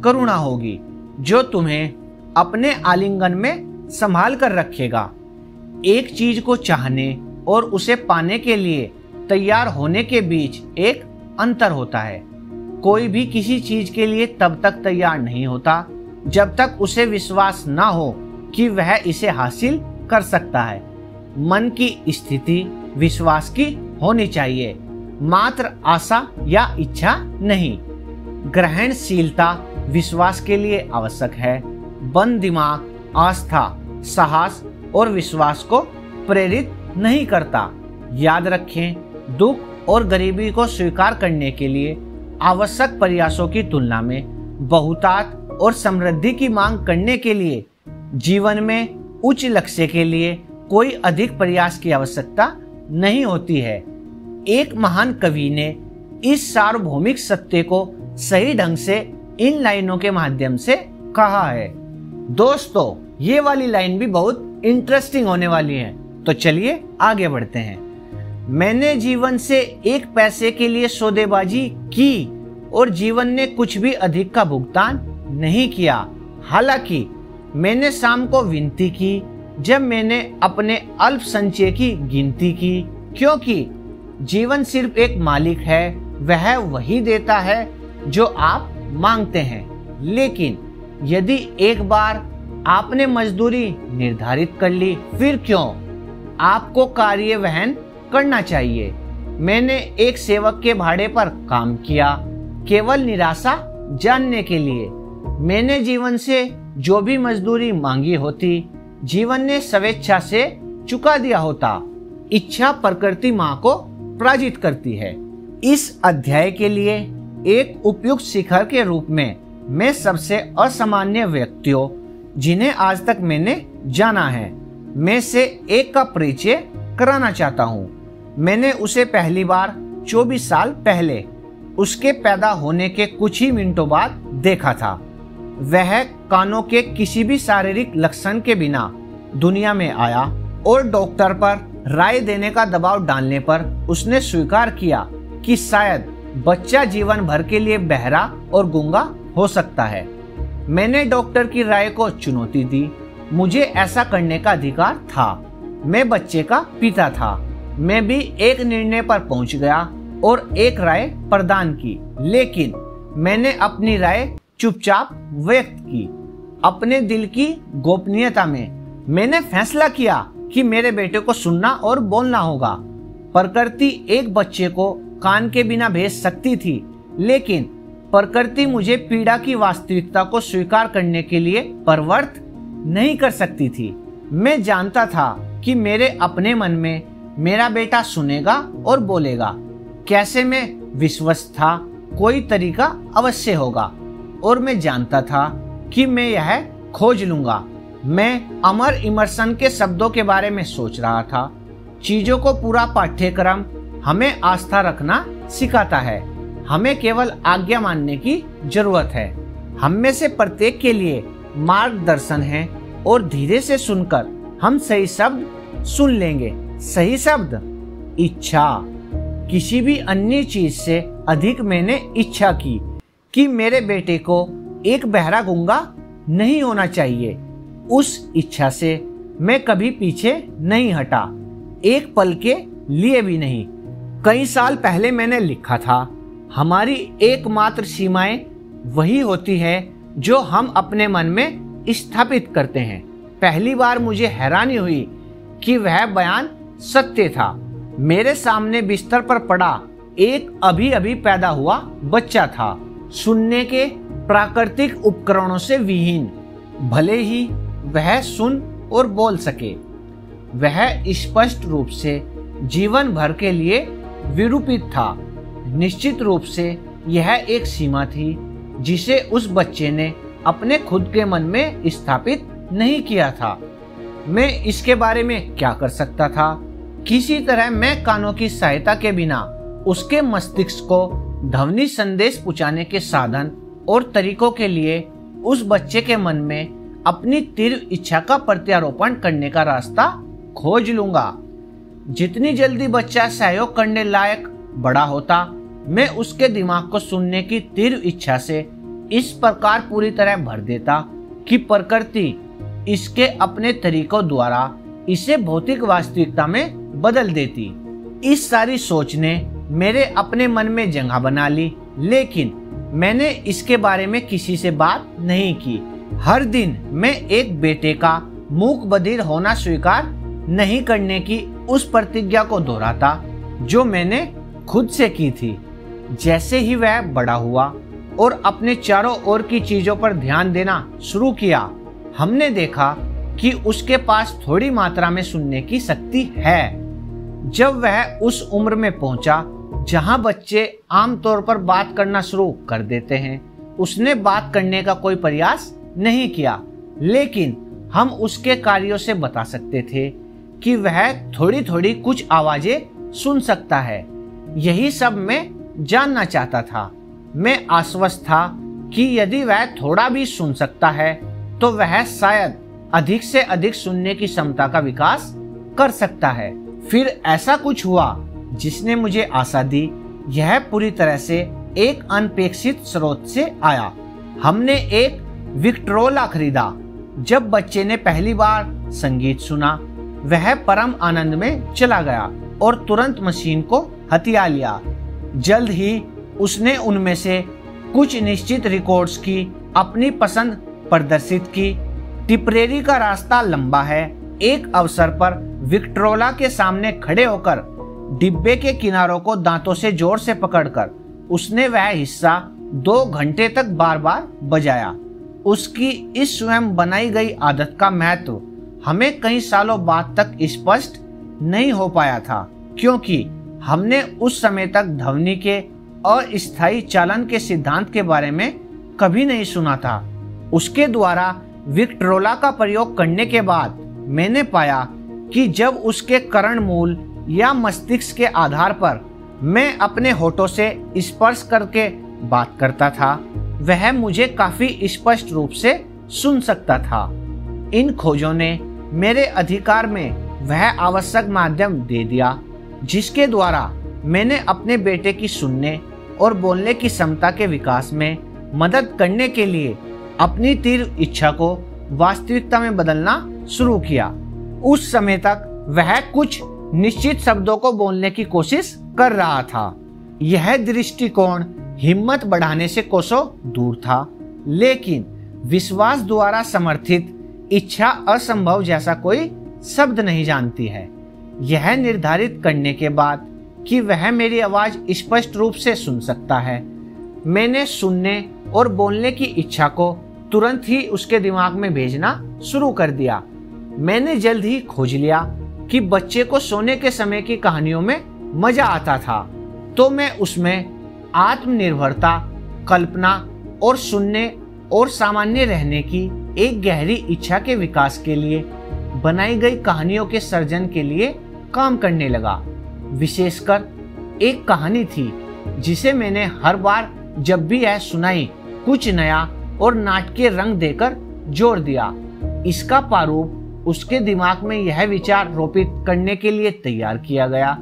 करुणा होगी जो तुम्हें अपने आलिंगन में संभाल कर रखेगा। एक चीज को चाहने और उसे पाने के लिए तैयार होने के बीच एक अंतर होता है। कोई भी किसी चीज के लिए तब तक तैयार नहीं होता जब तक उसे विश्वास ना हो कि वह इसे हासिल कर सकता है। मन की स्थिति विश्वास की होनी चाहिए, मात्र आशा या इच्छा नहीं। ग्रहणशीलता विश्वास के लिए आवश्यक है। बंद दिमाग आस्था, साहस और विश्वास को प्रेरित नहीं करता। याद रखें, दुख और गरीबी को स्वीकार करने के लिए आवश्यक प्रयासों की तुलना में बहुतायत और समृद्धि की मांग करने के लिए जीवन में उच्च लक्ष्य के लिए कोई अधिक प्रयास की आवश्यकता नहीं होती है। एक महान कवि ने इस सार्वभौमिक सत्य को सही ढंग से इन लाइनों के माध्यम से कहा है। दोस्तों, ये वाली लाइन भी बहुत इंटरेस्टिंग होने वाली है, तो चलिए आगे बढ़ते हैं। मैंने जीवन से एक पैसे के लिए सौदेबाजी की और जीवन ने कुछ भी अधिक का भुगतान नहीं किया। हालांकि मैंने शाम को विनती की जब मैंने अपने अल्प संचय की गिनती की, क्योंकि जीवन सिर्फ एक मालिक है, वह वही देता है जो आप मांगते हैं। लेकिन यदि एक बार आपने मजदूरी निर्धारित कर ली, फिर क्यों? आपको कार्य वहन करना चाहिए। मैंने एक सेवक के भाड़े पर काम किया, केवल निराशा जानने के लिए। मैंने जीवन से जो भी मजदूरी मांगी होती, जीवन ने स्वेच्छा से चुका दिया होता। इच्छा प्रकृति माँ को पराजित करती है। इस अध्याय के लिए एक उपयुक्त शिखर के रूप में मैं सबसे असामान्य व्यक्तियों, जिन्हें आज तक मैंने जाना है, में से एक का परिचय कराना चाहता हूँ। मैंने उसे पहली बार 24 साल पहले उसके पैदा होने के कुछ ही मिनटों बाद देखा था। वह कानों के किसी भी शारीरिक लक्षण के बिना दुनिया में आया और डॉक्टर पर राय देने का दबाव डालने पर उसने स्वीकार किया कि शायद बच्चा जीवन भर के लिए बहरा और गूंगा हो सकता है। मैंने डॉक्टर की राय को चुनौती दी। मुझे ऐसा करने का अधिकार था। मैं बच्चे का पिता था। मैं भी एक निर्णय पर पहुंच गया और एक राय प्रदान की, लेकिन मैंने अपनी राय चुपचाप व्यक्त की। अपने दिल की गोपनीयता में मैंने फैसला किया कि मेरे बेटे को सुनना और बोलना होगा। प्रकृति एक बच्चे को कान के बिना भेज सकती थी, लेकिन प्रकृति मुझे पीड़ा की वास्तविकता को स्वीकार करने के लिए प्रवृत्त नहीं कर सकती थी। मैं जानता था कि मेरे अपने मन में मेरा बेटा सुनेगा और बोलेगा। कैसे मैं विश्वस्त था, कोई तरीका अवश्य होगा, और मैं जानता था कि मैं यह खोज लूंगा। मैं अमर इमर्सन के शब्दों के बारे में सोच रहा था। चीजों को पूरा पाठ्यक्रम हमें आस्था रखना सिखाता है। हमें केवल आज्ञा मानने की जरूरत है। हम में से प्रत्येक के लिए मार्गदर्शन है और धीरे से सुनकर हम सही शब्द सुन लेंगे। सही शब्द इच्छा। किसी भी अन्य चीज से अधिक मैंने इच्छा की कि मेरे बेटे को एक बहरा गूंगा नहीं होना चाहिए। उस इच्छा से मैं कभी पीछे नहीं हटा, एक पल के लिए भी नहीं। कई साल पहले मैंने लिखा था, हमारी एकमात्र सीमाएं वही होती है जो हम अपने मन में स्थापित करते हैं। पहली बार मुझे हैरानी हुई कि वह बयान सत्य था। मेरे सामने बिस्तर पर पड़ा एक अभी अभी पैदा हुआ बच्चा था, सुनने के प्राकृतिक उपकरणों से विहीन। भले ही वह सुन और बोल सके, वह स्पष्ट रूप से जीवन भर के लिए विरूपित था। निश्चित रूप से यह एक सीमा थी जिसे उस बच्चे ने अपने खुद के मन में स्थापित नहीं किया था। मैं इसके बारे में क्या कर सकता था? किसी तरह मैं कानों की सहायता के बिना उसके मस्तिष्क को ध्वनि संदेश पहुंचाने के साधन और तरीकों के लिए उस बच्चे के मन में अपनी तीव्र इच्छा का प्रत्यारोपण करने का रास्ता खोज लूंगा। जितनी जल्दी बच्चा सहयोग करने लायक बड़ा होता, मैं उसके दिमाग को सुनने की तीव्र इच्छा से इस प्रकार पूरी तरह भर देता कि प्रकृति इसके अपने तरीकों द्वारा इसे भौतिक वास्तविकता में बदल देती। इस सारी सोच ने मेरे अपने मन में जगह बना ली, लेकिन मैंने इसके बारे में किसी से बात नहीं की। हर दिन मैं एक बेटे का मूक बधिर होना स्वीकार नहीं करने की उस प्रतिज्ञा को दोहराता जो मैंने खुद से की थी। जैसे ही वह बड़ा हुआ और अपने चारों ओर की चीजों पर ध्यान देना शुरू किया, हमने देखा कि उसके पास थोड़ी मात्रा में सुनने की शक्ति है। जब वह उस उम्र में पहुंचा जहां बच्चे आमतौर पर बात करना शुरू कर देते हैं, उसने बात करने का कोई प्रयास नहीं किया, लेकिन हम उसके कार्यों से बता सकते थे कि वह थोड़ी थोड़ी कुछ आवाजें सुन सकता है। यही सब मैं जानना चाहता था। मैं आश्वस्त था कि यदि वह थोड़ा भी सुन सकता है तो वह शायद अधिक से अधिक सुनने की क्षमता का विकास कर सकता है। फिर ऐसा कुछ हुआ जिसने मुझे आशा दी। यह पूरी तरह से एक अनपेक्षित स्रोत से आया। हमने एक विक्ट्रोला खरीदा। जब बच्चे ने पहली बार संगीत सुना, वह परम आनंद में चला गया और तुरंत मशीन को हथिया लिया। जल्द ही उसने उनमें से कुछ निश्चित रिकॉर्ड्स की अपनी पसंद प्रदर्शित की। टिपरेरी का रास्ता लंबा है। एक अवसर पर विक्ट्रोला के सामने खड़े होकर डिब्बे के किनारों को दांतों से जोर से पकड़कर उसने वह हिस्सा 2 घंटे तक बार बार बजाया। उसकी इस स्वयं बनाई गई आदत का महत्व हमें कई सालों बाद तक स्पष्ट नहीं हो पाया था, क्योंकि हमने उस समय तक ध्वनि के अस्थायी चालन के सिद्धांत के बारे में कभी नहीं सुना था। उसके द्वारा विक्ट्रोला का प्रयोग करने के बाद मैंने पाया कि जब उसके कर्ण मूल या मस्तिष्क के आधार पर मैं अपने होठों से स्पर्श करके बात करता था, वह मुझे काफी स्पष्ट रूप से सुन सकता था। इन खोजों ने मेरे अधिकार में वह आवश्यक माध्यम दे दिया जिसके द्वारा मैंने अपने बेटे की सुनने और बोलने की क्षमता के विकास में मदद करने के लिए अपनी तीव्र इच्छा को वास्तविकता में बदलना शुरू किया। उस समय तक वह कुछ निश्चित शब्दों को बोलने की कोशिश कर रहा था। यह दृष्टिकोण हिम्मत बढ़ाने से कोसों दूर था, लेकिन विश्वास द्वारा समर्थित इच्छा असंभव जैसा कोई शब्द नहीं जानती है। यह निर्धारित करने के बाद कि वह मेरी आवाज स्पष्ट रूप से सुन सकता है, मैंने सुनने और बोलने की इच्छा को तुरंत ही उसके दिमाग में भेजना शुरू कर दिया। मैंने जल्द ही खोज लिया कि बच्चे को सोने के समय की कहानियों में मजा आता था, तो मैं उसमें आत्मनिर्भरता, कल्पना और सुनने और सामान्य रहने की एक गहरी इच्छा के विकास के लिए बनाई गई कहानियों के सर्जन के लिए काम करने लगा। विशेषकर एक कहानी थी जिसे मैंने हर बार जब भी यह सुनाई कुछ नया और नाटकीय रंग देकर जोड़ दिया। इसका प्रारूप उसके दिमाग में यह विचार रोपित करने के लिए तैयार किया गया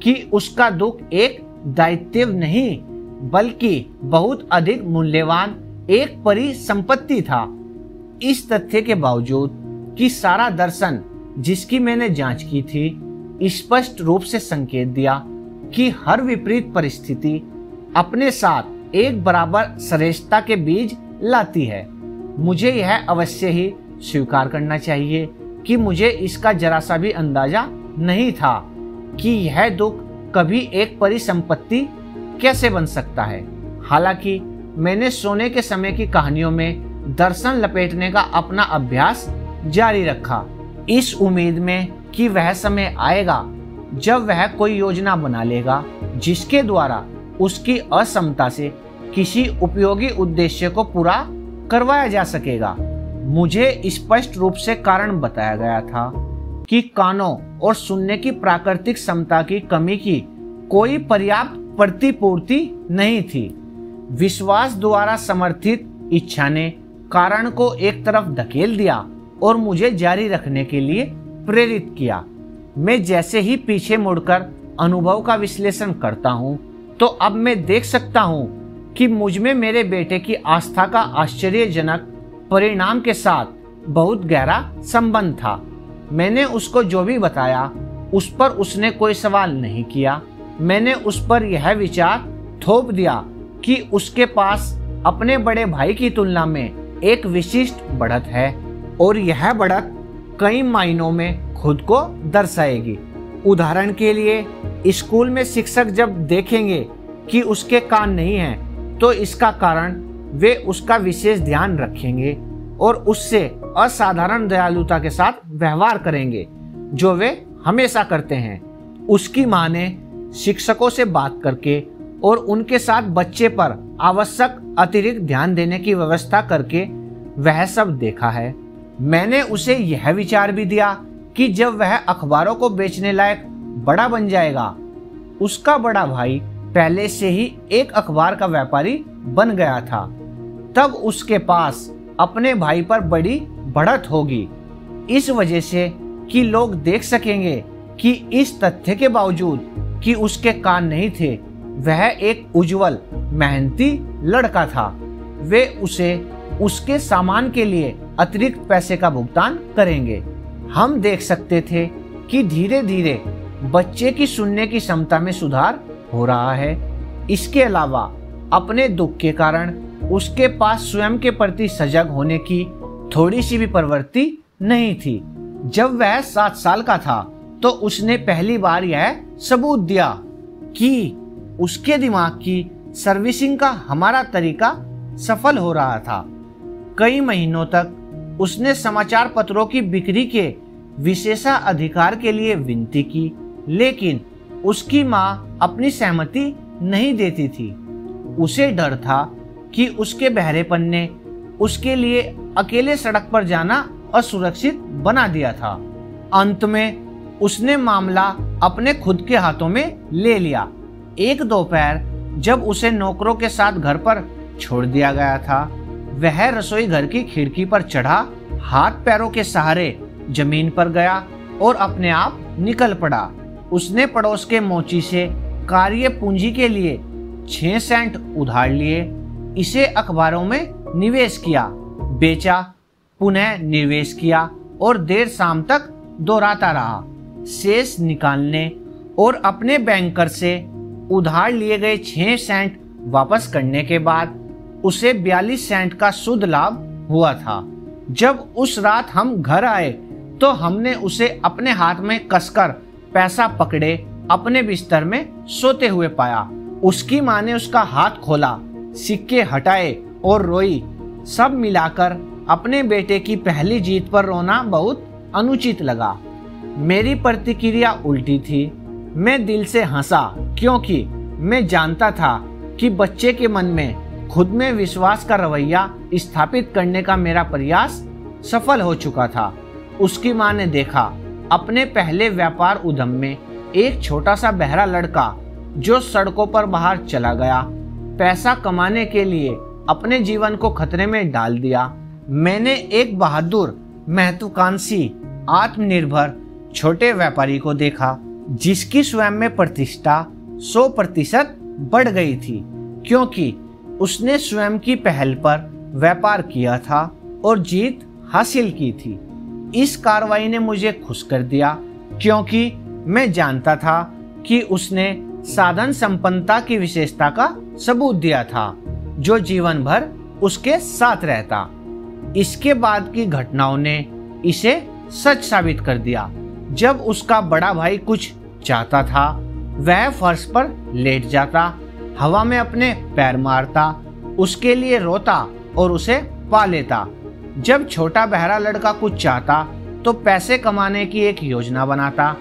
कि उसका दुख एक दायित्व नहीं बल्कि बहुत अधिक मूल्यवान एक परिसंपत्ति था। इस तथ्य के बावजूद कि सारा दर्शन जिसकी मैंने जांच की थी स्पष्ट रूप से संकेत दिया कि हर विपरीत परिस्थिति अपने साथ एक बराबर श्रेष्ठता के बीज लाती है, मुझे यह अवश्य ही स्वीकार करना चाहिए कि मुझे इसका जरा सा भी अंदाजा नहीं था कि यह दुख कभी एक परिसंपत्ति कैसे बन सकता है। हालांकि मैंने सोने के समय की कहानियों में दर्शन लपेटने का अपना अभ्यास जारी रखा, इस उम्मीद में कि वह समय आएगा जब वह कोई योजना बना लेगा जिसके द्वारा उसकी असमता से किसी उपयोगी उद्देश्य को पूरा करवाया जा सकेगा। मुझे स्पष्ट रूप से कारण बताया गया था कि कानों और सुनने की प्राकृतिक क्षमता की कमी की कोई पर्याप्त प्रतिपूर्ति नहीं थी। विश्वास द्वारा समर्थित इच्छा ने कारण को एक तरफ धकेल दिया और मुझे जारी रखने के लिए प्रेरित किया। मैं जैसे ही पीछे मुड़कर अनुभव का विश्लेषण करता हूँ, तो अब मैं देख सकता हूँ कि मुझमें मेरे बेटे की आस्था का आश्चर्यजनक परिणाम के साथ बहुत गहरा संबंध था। मैंने उसको जो भी बताया उस पर उसने कोई सवाल नहीं किया। मैंने उस पर यह विचार थोप दिया कि उसके पास अपने बड़े भाई की तुलना में एक विशिष्ट बढ़त है और यह बढ़त कई मायनों में खुद को दर्शाएगी। उदाहरण के लिए स्कूल में शिक्षक जब देखेंगे कि उसके कान नहीं हैं, तो इसका कारण वे उसका विशेष ध्यान रखेंगे और उससे असाधारण दयालुता के साथ व्यवहार करेंगे जो वे हमेशा करते हैं। उसकी माँ ने शिक्षकों से बात करके और उनके साथ बच्चे पर आवश्यक अतिरिक्त ध्यान देने की व्यवस्था करके वह सब देखा है। मैंने उसे यह विचार भी दिया कि जब वह अखबारों को बेचने लायक बड़ा बन जाएगा, उसका बड़ा भाई पहले से ही एक अखबार का व्यापारी बन गया था, तब उसके पास अपने भाई पर बड़ी बढ़त होगी। इस वजह से कि लोग देख सकेंगे कि इस तथ्य के बावजूद कि उसके कान नहीं थे, वह एक उज्जवल मेहनती लड़का था। वे उसे उसके सामान के लिए अतिरिक्त पैसे का भुगतान करेंगे। हम देख सकते थे कि धीरे धीरे बच्चे की सुनने की क्षमता में सुधार हो रहा है। इसके अलावा अपने दुख के कारण उसके पास स्वयं के प्रति सजग होने की थोड़ी सी भी प्रवृत्ति नहीं थी। जब वह 7 साल का था तो उसने पहली बार यह सबूत दिया कि उसके दिमाग की सर्विसिंग का हमारा तरीका सफल हो रहा था। कई महीनों तक उसने समाचार पत्रों की बिक्री के विशेषाधिकार के लिए विनती की, लेकिन उसकी माँ अपनी सहमति नहीं देती थी। उसे डर था कि उसके बहरेपन ने उसके लिए अकेले सड़क पर जाना असुरक्षित बना दिया था। अंत में उसने मामला अपने खुद के हाथों में ले लिया। एक दोपहर जब उसे नौकरों के साथ घर पर छोड़ दिया गया था, वह रसोई घर की खिड़की पर चढ़ा, हाथ पैरों के सहारे जमीन पर गया और अपने आप निकल पड़ा। उसने पड़ोस के मोची से कार्य पूंजी के लिए 6 सेंट उधार लिए, इसे अखबारों में निवेश किया, बेचा, पुनः निवेश किया और देर शाम तक दोहराता रहा। शेष निकालने और अपने बैंकर से उधार लिए गए 6 सेंट वापस करने के बाद उसे 42 सेंट का शुद्ध लाभ हुआ था। जब उस रात हम घर आए तो हमने उसे अपने हाथ में कसकर पैसा पकड़े अपने बिस्तर में सोते हुए पाया। उसकी माँ ने उसका हाथ खोला, सिक्के हटाए और रोई। सब मिलाकर अपने बेटे की पहली जीत पर रोना बहुत अनुचित लगा। मेरी प्रतिक्रिया उल्टी थी। मैं दिल से हंसा क्योंकि मैं जानता था कि बच्चे के मन में खुद में विश्वास का रवैया स्थापित करने का मेरा प्रयास सफल हो चुका था। उसकी माँ ने देखा अपने पहले व्यापार उद्यम में एक छोटा सा बहरा लड़का जो सड़कों पर बाहर चला गया, पैसा कमाने के लिए अपने जीवन को खतरे में डाल दिया। मैंने एक बहादुर, महत्वाकांक्षी, आत्मनिर्भर छोटे व्यापारी को देखा जिसकी स्वयं में प्रतिष्ठा 100% बढ़ गई थी क्योंकि उसने स्वयं की पहल पर व्यापार किया था और जीत हासिल की थी। इस कार्रवाई ने मुझे खुश कर दिया क्योंकि मैं जानता था कि उसने साधन संपन्नता की विशेषता का सबूत दिया था जो जीवन भर उसके साथ रहता। इसके बाद की घटनाओं ने इसे सच साबित कर दिया। जब उसका बड़ा भाई कुछ चाहता था, वह फर्श पर लेट जाता, हवा में अपने पैर मारता, उसके लिए रोता और उसे पा लेता। जब छोटा बहरा लड़का कुछ चाहता तो पैसे कमाने की एक योजना बनाता,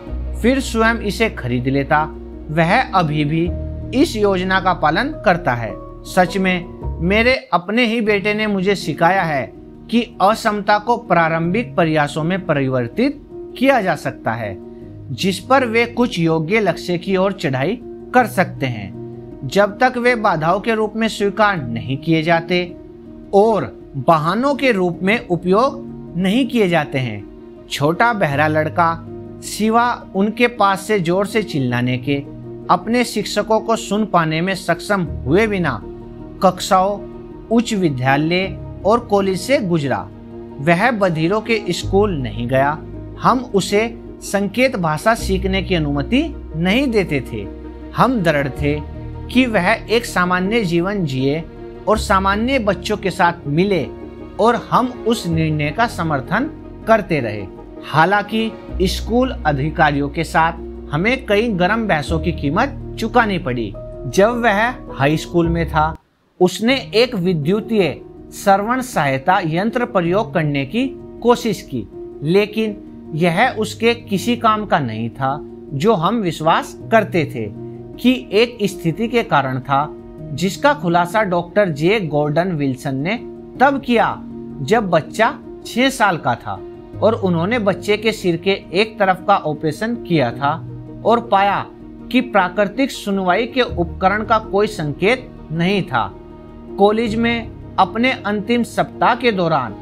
फिर स्वयं इसे खरीद लेता। वह अभी भी इस योजना का पालन करता है। सच में मेरे अपने ही बेटे ने मुझे सिखाया है कि असमता को प्रारंभिक प्रयासों में परिवर्तित किया जा सकता है, जिस पर वे कुछ योग्य लक्ष्य की ओर चढ़ाई कर सकते हैं, जब तक वे बाधाओं के रूप में स्वीकार नहीं किए जाते और बहानों के रूप में उपयोग नहीं किए जाते हैं। छोटा बहरा लड़का सिवा उनके पास से जोर से चिल्लाने के अपने शिक्षकों को सुन पाने में सक्षम हुए बिना कक्षाओं, उच्च विद्यालय और कॉलेज से गुजरा। वह बधिरों के स्कूल नहीं गया। हम उसे संकेत भाषा सीखने की अनुमति नहीं देते थे। हम दृढ़ थे कि वह एक सामान्य जीवन जिए और सामान्य बच्चों के साथ मिले और हम उस निर्णय का समर्थन करते रहे। हालांकि स्कूल अधिकारियों के साथ हमें कई गर्म बहसों की कीमत चुकानी पड़ी। जब वह हाई स्कूल में था, उसने एक विद्युतीय श्रवण सहायता यंत्र प्रयोग करने की कोशिश की, लेकिन यह उसके किसी काम का नहीं था। जो हम विश्वास करते थे कि एक स्थिति के कारण था, जिसका खुलासा डॉक्टर जे गॉर्डन विल्सन ने तब किया जब बच्चा 6 साल का था और उन्होंने बच्चे के सिर के एक तरफ का ऑपरेशन किया था और पाया कि प्राकृतिक सुनवाई के उपकरण का कोई संकेत नहीं था। कॉलेज में अपने अंतिम सप्ताह के दौरान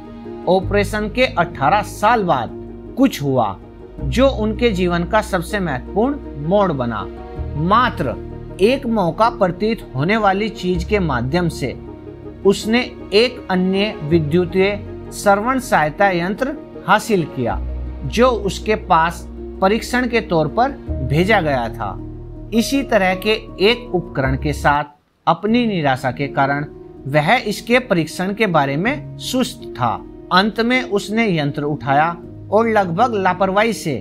ऑपरेशन के 18 साल बाद कुछ हुआ जो उनके जीवन का सबसे महत्वपूर्ण मोड़ बना। मात्र एक मौका प्रतीत होने वाली चीज के माध्यम से उसने एक अन्य विद्युतीय श्रवण सहायता यंत्र हासिल किया जो उसके पास परीक्षण के तौर पर भेजा गया था। इसी तरह के एक उपकरण के साथ अपनी निराशा के कारण वह इसके परीक्षण के बारे में सुस्त था। अंत में उसने यंत्र उठाया और लगभग लापरवाही से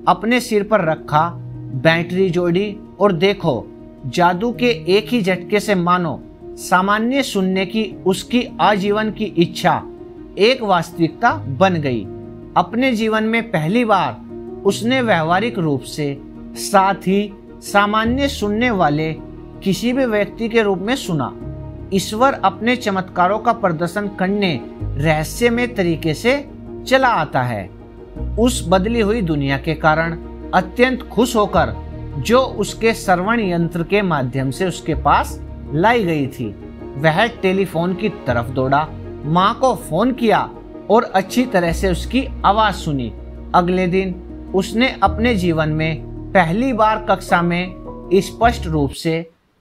अपने सिर पर रखा, बैटरी जोड़ी और देखो, जादू के एक ही झटके से मानो सामान्य सुनने की उसकी आजीवन की इच्छा एक वास्तविकता बन गई। अपने जीवन में पहली बार उसने व्यवहारिक रूप से, साथ ही सामान्य सुनने वाले किसी भी व्यक्ति के रूप में सुना। ईश्वर अपने चमत्कारों का प्रदर्शन करने रहस्यमय तरीके से चला आता है। उस बदली हुई दुनिया के कारण अत्यंत खुश होकर जो उसके श्रवण यंत्र के माध्यम से उसके पास लाई गई थी, वह टेलीफोन की तरफ दौड़ा, माँ को फोन किया और अच्छी तरह से उसकी आवाज सुनी। अगले दिन उसने अपने जीवन में पहली बार कक्षा में स्पष्ट रूप से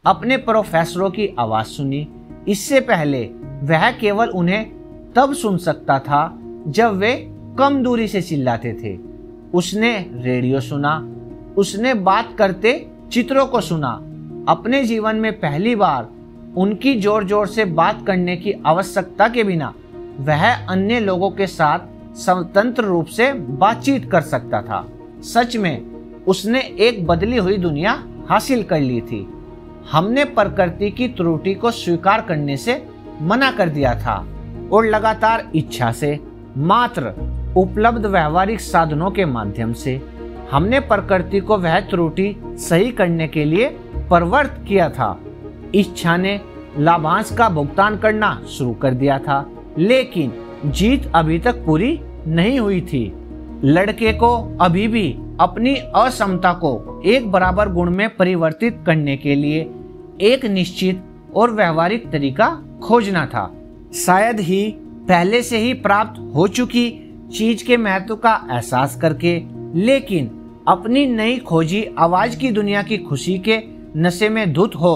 अपने प्रोफेसरों की आवाज सुनी। इससे पहले वह केवल उन्हें तब सुन सकता था जब वे कम दूरी से चिल्लाते थे। उसने रेडियो सुना, उसने बात करते चित्रों को सुना। अपने जीवन में पहली बार उनकी जोर जोर से बात करने की आवश्यकता के बिना वह अन्य लोगों के साथ स्वतंत्र रूप से बातचीत कर सकता था। सच में उसने एक बदली हुई दुनिया हासिल कर ली थी। हमने प्रकृति की त्रुटि को स्वीकार करने से मना कर दिया था और लगातार इच्छा से, मात्र उपलब्ध व्यवहारिक साधनों के माध्यम से हमने प्रकृति को वह त्रुटि सही करने के लिए प्रवृत्त किया था। इच्छा ने लाभांश का भुगतान करना शुरू कर दिया था, लेकिन जीत अभी तक पूरी नहीं हुई थी। लड़के को अभी भी अपनी असमता को एक बराबर गुण में परिवर्तित करने के लिए एक निश्चित और व्यवहारिक तरीका खोजना था। शायद ही पहले से ही प्राप्त हो चुकी चीज के महत्व का एहसास करके, लेकिन अपनी नई खोजी आवाज की दुनिया की खुशी के नशे में धुत हो,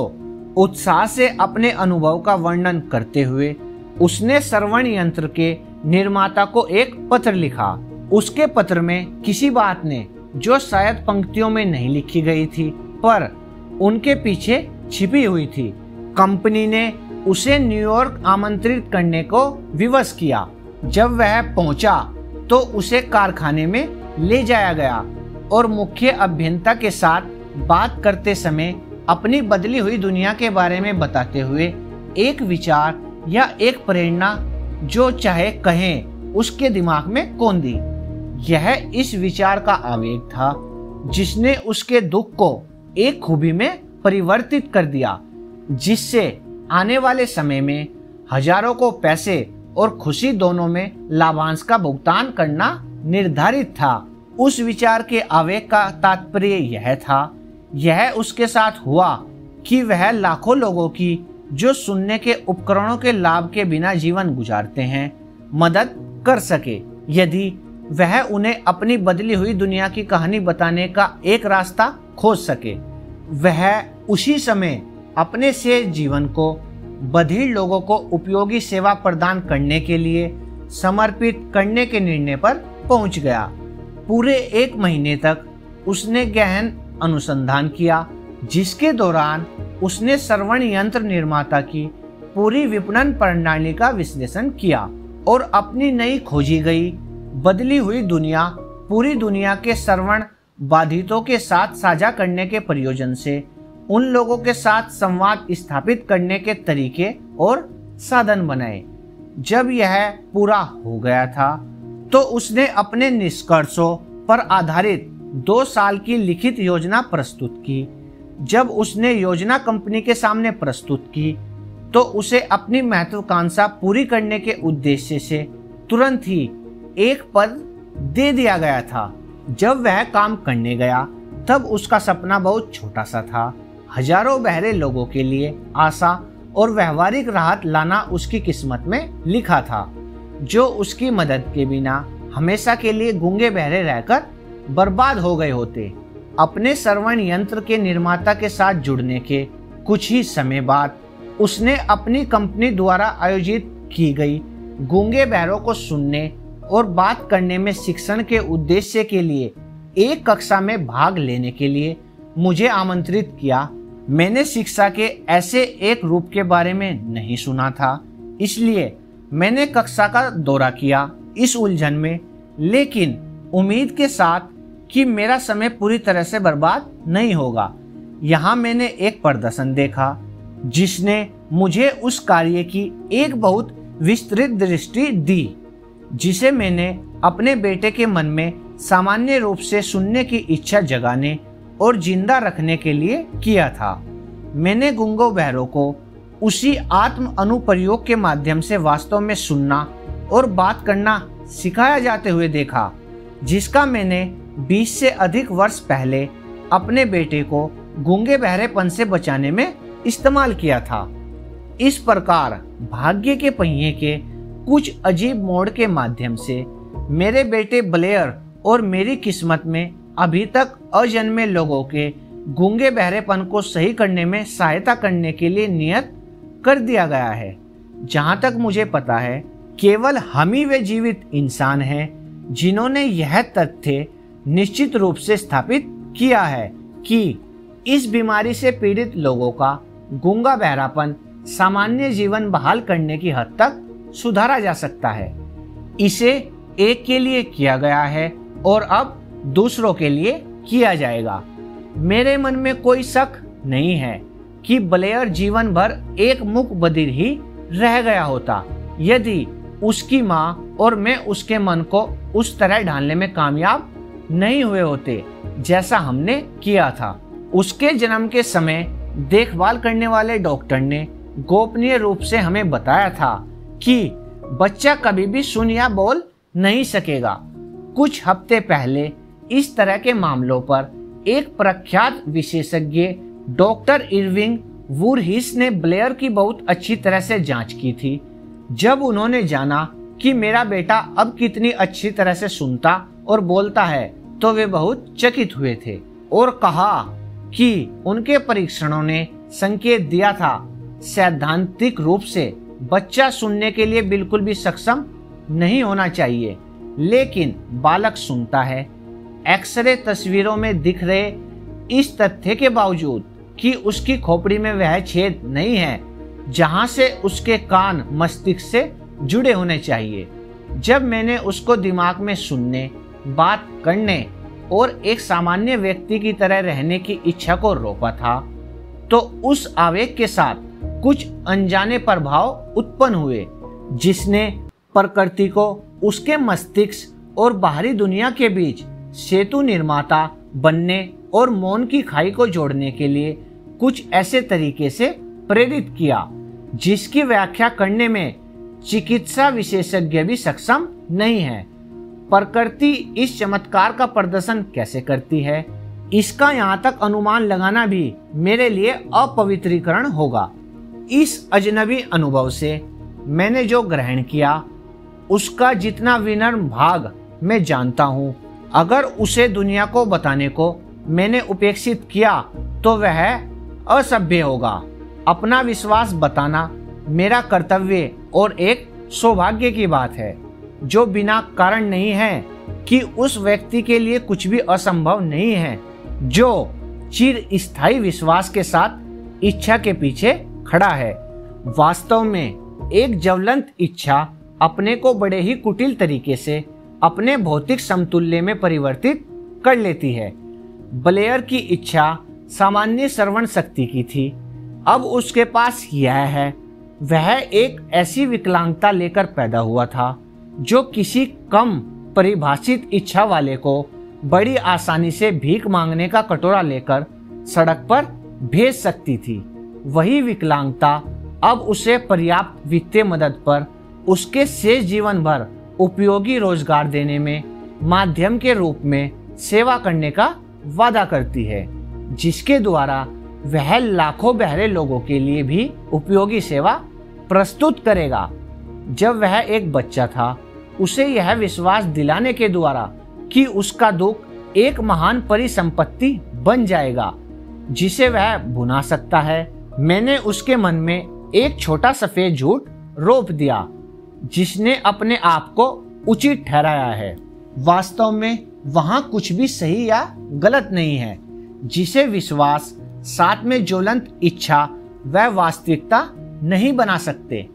उत्साह से अपने अनुभव का वर्णन करते हुए उसने श्रवण यंत्र के निर्माता को एक पत्र लिखा। उसके पत्र में किसी बात ने, जो शायद पंक्तियों में नहीं लिखी गई थी पर उनके पीछे छिपी हुई थी, कंपनी ने उसे न्यूयॉर्क आमंत्रित करने को विवश किया। जब वह पहुंचा तो उसे कारखाने में ले जाया गया और मुख्य अभियंता के साथ बात करते समय अपनी बदली हुई दुनिया के बारे में बताते हुए एक विचार या एक प्रेरणा, जो चाहे कहें, उसके दिमाग में कौंध दी। यह इस विचार का आवेग था जिसने उसके दुख को एक खूबी में परिवर्तित कर दिया, जिससे आने वाले समय में हजारों को पैसे और खुशी दोनों में लाभांश का भुगतान करना निर्धारित था। उस विचार के आवेग का तात्पर्य यह था, यह उसके साथ हुआ कि वह लाखों लोगों की, जो सुनने के उपकरणों के लाभ के बिना जीवन गुजारते हैं, मदद कर सके। यदि वह उन्हें अपनी बदली हुई दुनिया की कहानी बताने का एक रास्ता खोज सके, वह उसी समय अपने शेष जीवन को बधिर लोगों को उपयोगी सेवा प्रदान करने के लिए समर्पित करने के निर्णय पर पहुंच गया। पूरे 1 महीने तक उसने गहन अनुसंधान किया, जिसके दौरान उसने श्रवण यंत्र निर्माता की पूरी विपणन प्रणाली का विश्लेषण किया और अपनी नई खोजी गई बदली हुई दुनिया पूरी दुनिया के श्रवण बाधितों के साथ साझा करने के प्रयोजन से उन लोगों के साथ संवाद स्थापित करने के तरीके और साधन बनाए। जब यह पूरा हो गया था तो उसने अपने निष्कर्षों पर आधारित 2 साल की लिखित योजना प्रस्तुत की। जब उसने योजना कंपनी के सामने प्रस्तुत की तो उसे अपनी महत्वाकांक्षा पूरी करने के उद्देश्य से तुरंत ही एक पद दे दिया गया था। जब वह काम करने गया तब उसका सपना बहुत छोटा सा था। हजारों बहरे लोगों के लिए आशा और व्यवहारिक राहत लाना उसकी किस्मत में लिखा था, जो उसकी मदद के बिना हमेशा के लिए गूंगे बहरे रहकर बर्बाद हो गए होते। अपने श्रवण यंत्र के निर्माता के साथ जुड़ने के कुछ ही समय बाद उसने अपनी कंपनी द्वारा आयोजित की गई गूंगे बहरों को सुनने और बात करने में शिक्षण के उद्देश्य के लिए एक कक्षा में भाग लेने के लिए मुझे आमंत्रित किया। मैंने शिक्षा के ऐसे एक रूप के बारे में नहीं सुना था, इसलिए मैंने कक्षा का दौरा किया इस उलझन में, लेकिन उम्मीद के साथ कि मेरा समय पूरी तरह से बर्बाद नहीं होगा। यहाँ मैंने एक प्रदर्शन देखा जिसने मुझे उस कार्य की एक बहुत विस्तृत दृष्टि दी, जिसे मैंने अपने बेटे के मन में सामान्य रूप से सुनने की इच्छा जगाने और जिंदा रखने के लिए किया था। मैंने गूंगों बहरों को उसी आत्म अनुप्रयोग के माध्यम से वास्तव में सुनना और बात करना सिखाया जाते हुए देखा, जिसका मैंने 20 से अधिक वर्ष पहले अपने बेटे को गूंगे बहरेपन से बचाने में इस्तेमाल किया था। इस प्रकार भाग्य के पहिए के कुछ अजीब मोड़ के माध्यम से मेरे बेटे ब्लेयर और मेरी किस्मत में अभी तक अजन्मे लोगों के गूंगे बहरेपन को सही करने में सहायता करने के लिए नियत कर दिया गया है। जहां तक मुझे पता है, केवल हम ही वे जीवित इंसान हैं जिन्होंने यह तथ्य निश्चित रूप से स्थापित किया है कि इस बीमारी से पीड़ित लोगों का गूंगा बहरापन सामान्य जीवन बहाल करने की हद तक सुधारा जा सकता है। इसे एक के लिए किया गया है और अब दूसरों के लिए किया जाएगा। मेरे मन में कोई शक नहीं है कि ब्लेयर जीवन भर एक मूक बधिर ही रह गया होता यदि उसकी माँ और मैं उसके मन को उस तरह ढालने में कामयाब नहीं हुए होते जैसा हमने किया था। उसके जन्म के समय देखभाल करने वाले डॉक्टर ने गोपनीय रूप से हमें बताया था कि बच्चा कभी भी सुन या बोल नहीं सकेगा। कुछ हफ्ते पहले इस तरह के मामलों पर एक प्रख्यात विशेषज्ञ डॉक्टर इरविंग वुरहिस ने ब्लेयर की बहुत अच्छी तरह से जांच की थी। जब उन्होंने जाना कि मेरा बेटा अब कितनी अच्छी तरह से सुनता और बोलता है तो वे बहुत चकित हुए थे और कहा कि उनके परीक्षणों ने संकेत दिया था सैद्धांतिक रूप से बच्चा सुनने के लिए बिल्कुल भी सक्षम नहीं होना चाहिए, लेकिन बालक सुनता है। एक्सरे तस्वीरों में दिख रहे इस तथ्य के बावजूद कि उसकी खोपड़ी में वह छेद नहीं है जहां से उसके कान मस्तिष्क से जुड़े होने चाहिए। जब मैंने उसको दिमाग में सुनने, बात करने और एक सामान्य व्यक्ति की तरह रहने की इच्छा को रोका था, तो उस आवेग के साथ कुछ अनजाने प्रभाव उत्पन्न हुए जिसने प्रकृति को उसके मस्तिष्क और बाहरी दुनिया के बीच सेतु निर्माता बनने और मौन की खाई को जोड़ने के लिए कुछ ऐसे तरीके से प्रेरित किया जिसकी व्याख्या करने में चिकित्सा विशेषज्ञ भी सक्षम नहीं है। प्रकृति इस चमत्कार का प्रदर्शन कैसे करती है, इसका यहाँ तक अनुमान लगाना भी मेरे लिए अपवित्रीकरण होगा। इस अजनबी अनुभव से मैंने जो ग्रहण किया उसका जितना विनम्र भाग मैं जानता हूँ, अगर उसे दुनिया को बताने को मैंने उपेक्षित किया तो वह असभ्य होगा। अपना विश्वास बताना मेरा कर्तव्य और एक सौभाग्य की बात है, जो बिना कारण नहीं है कि उस व्यक्ति के लिए कुछ भी असंभव नहीं है जो चिर स्थायी विश्वास के साथ इच्छा के पीछे खड़ा है। वास्तव में एक ज्वलंत इच्छा अपने को बड़े ही कुटिल तरीके से अपने भौतिक समतुल्य में परिवर्तित कर लेती है। ब्लेयर की इच्छा सामान्य श्रवण शक्ति की थी, अब उसके पास यह है। वह एक ऐसी विकलांगता लेकर पैदा हुआ था जो किसी कम परिभाषित इच्छा वाले को बड़ी आसानी से भीख मांगने का कटोरा लेकर सड़क पर भेज सकती थी। वही विकलांगता अब उसे पर्याप्त वित्तीय मदद पर उसके शेष जीवन भर उपयोगी रोजगार देने में माध्यम के रूप में सेवा करने का वादा करती है, जिसके द्वारा वह लाखों बहरे लोगों के लिए भी उपयोगी सेवा प्रस्तुत करेगा। जब वह एक बच्चा था, उसे यह विश्वास दिलाने के द्वारा कि उसका दुख एक महान परिसंपत्ति बन जाएगा जिसे वह भुना सकता है, मैंने उसके मन में एक छोटा सफेद झूठ रोप दिया जिसने अपने आप को उचित ठहराया है। वास्तव में वहां कुछ भी सही या गलत नहीं है जिसे विश्वास साथ में ज्वलंत इच्छा व वास्तविकता नहीं बना सकते।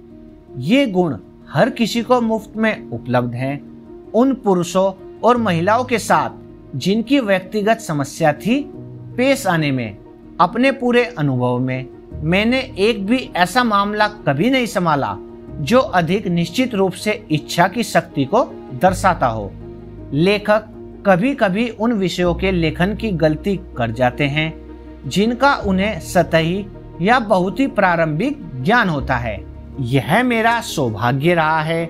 ये गुण हर किसी को मुफ्त में उपलब्ध हैं। उन पुरुषों और महिलाओं के साथ जिनकी व्यक्तिगत समस्या थी पेश आने में अपने पूरे अनुभव में मैंने एक भी ऐसा मामला कभी नहीं संभाला जो अधिक निश्चित रूप से इच्छा की शक्ति को दर्शाता हो। लेखक कभी कभी उन विषयों के लेखन की गलती कर जाते हैं जिनका उन्हें सतही या बहुत ही प्रारंभिक ज्ञान होता है। यह मेरा सौभाग्य रहा है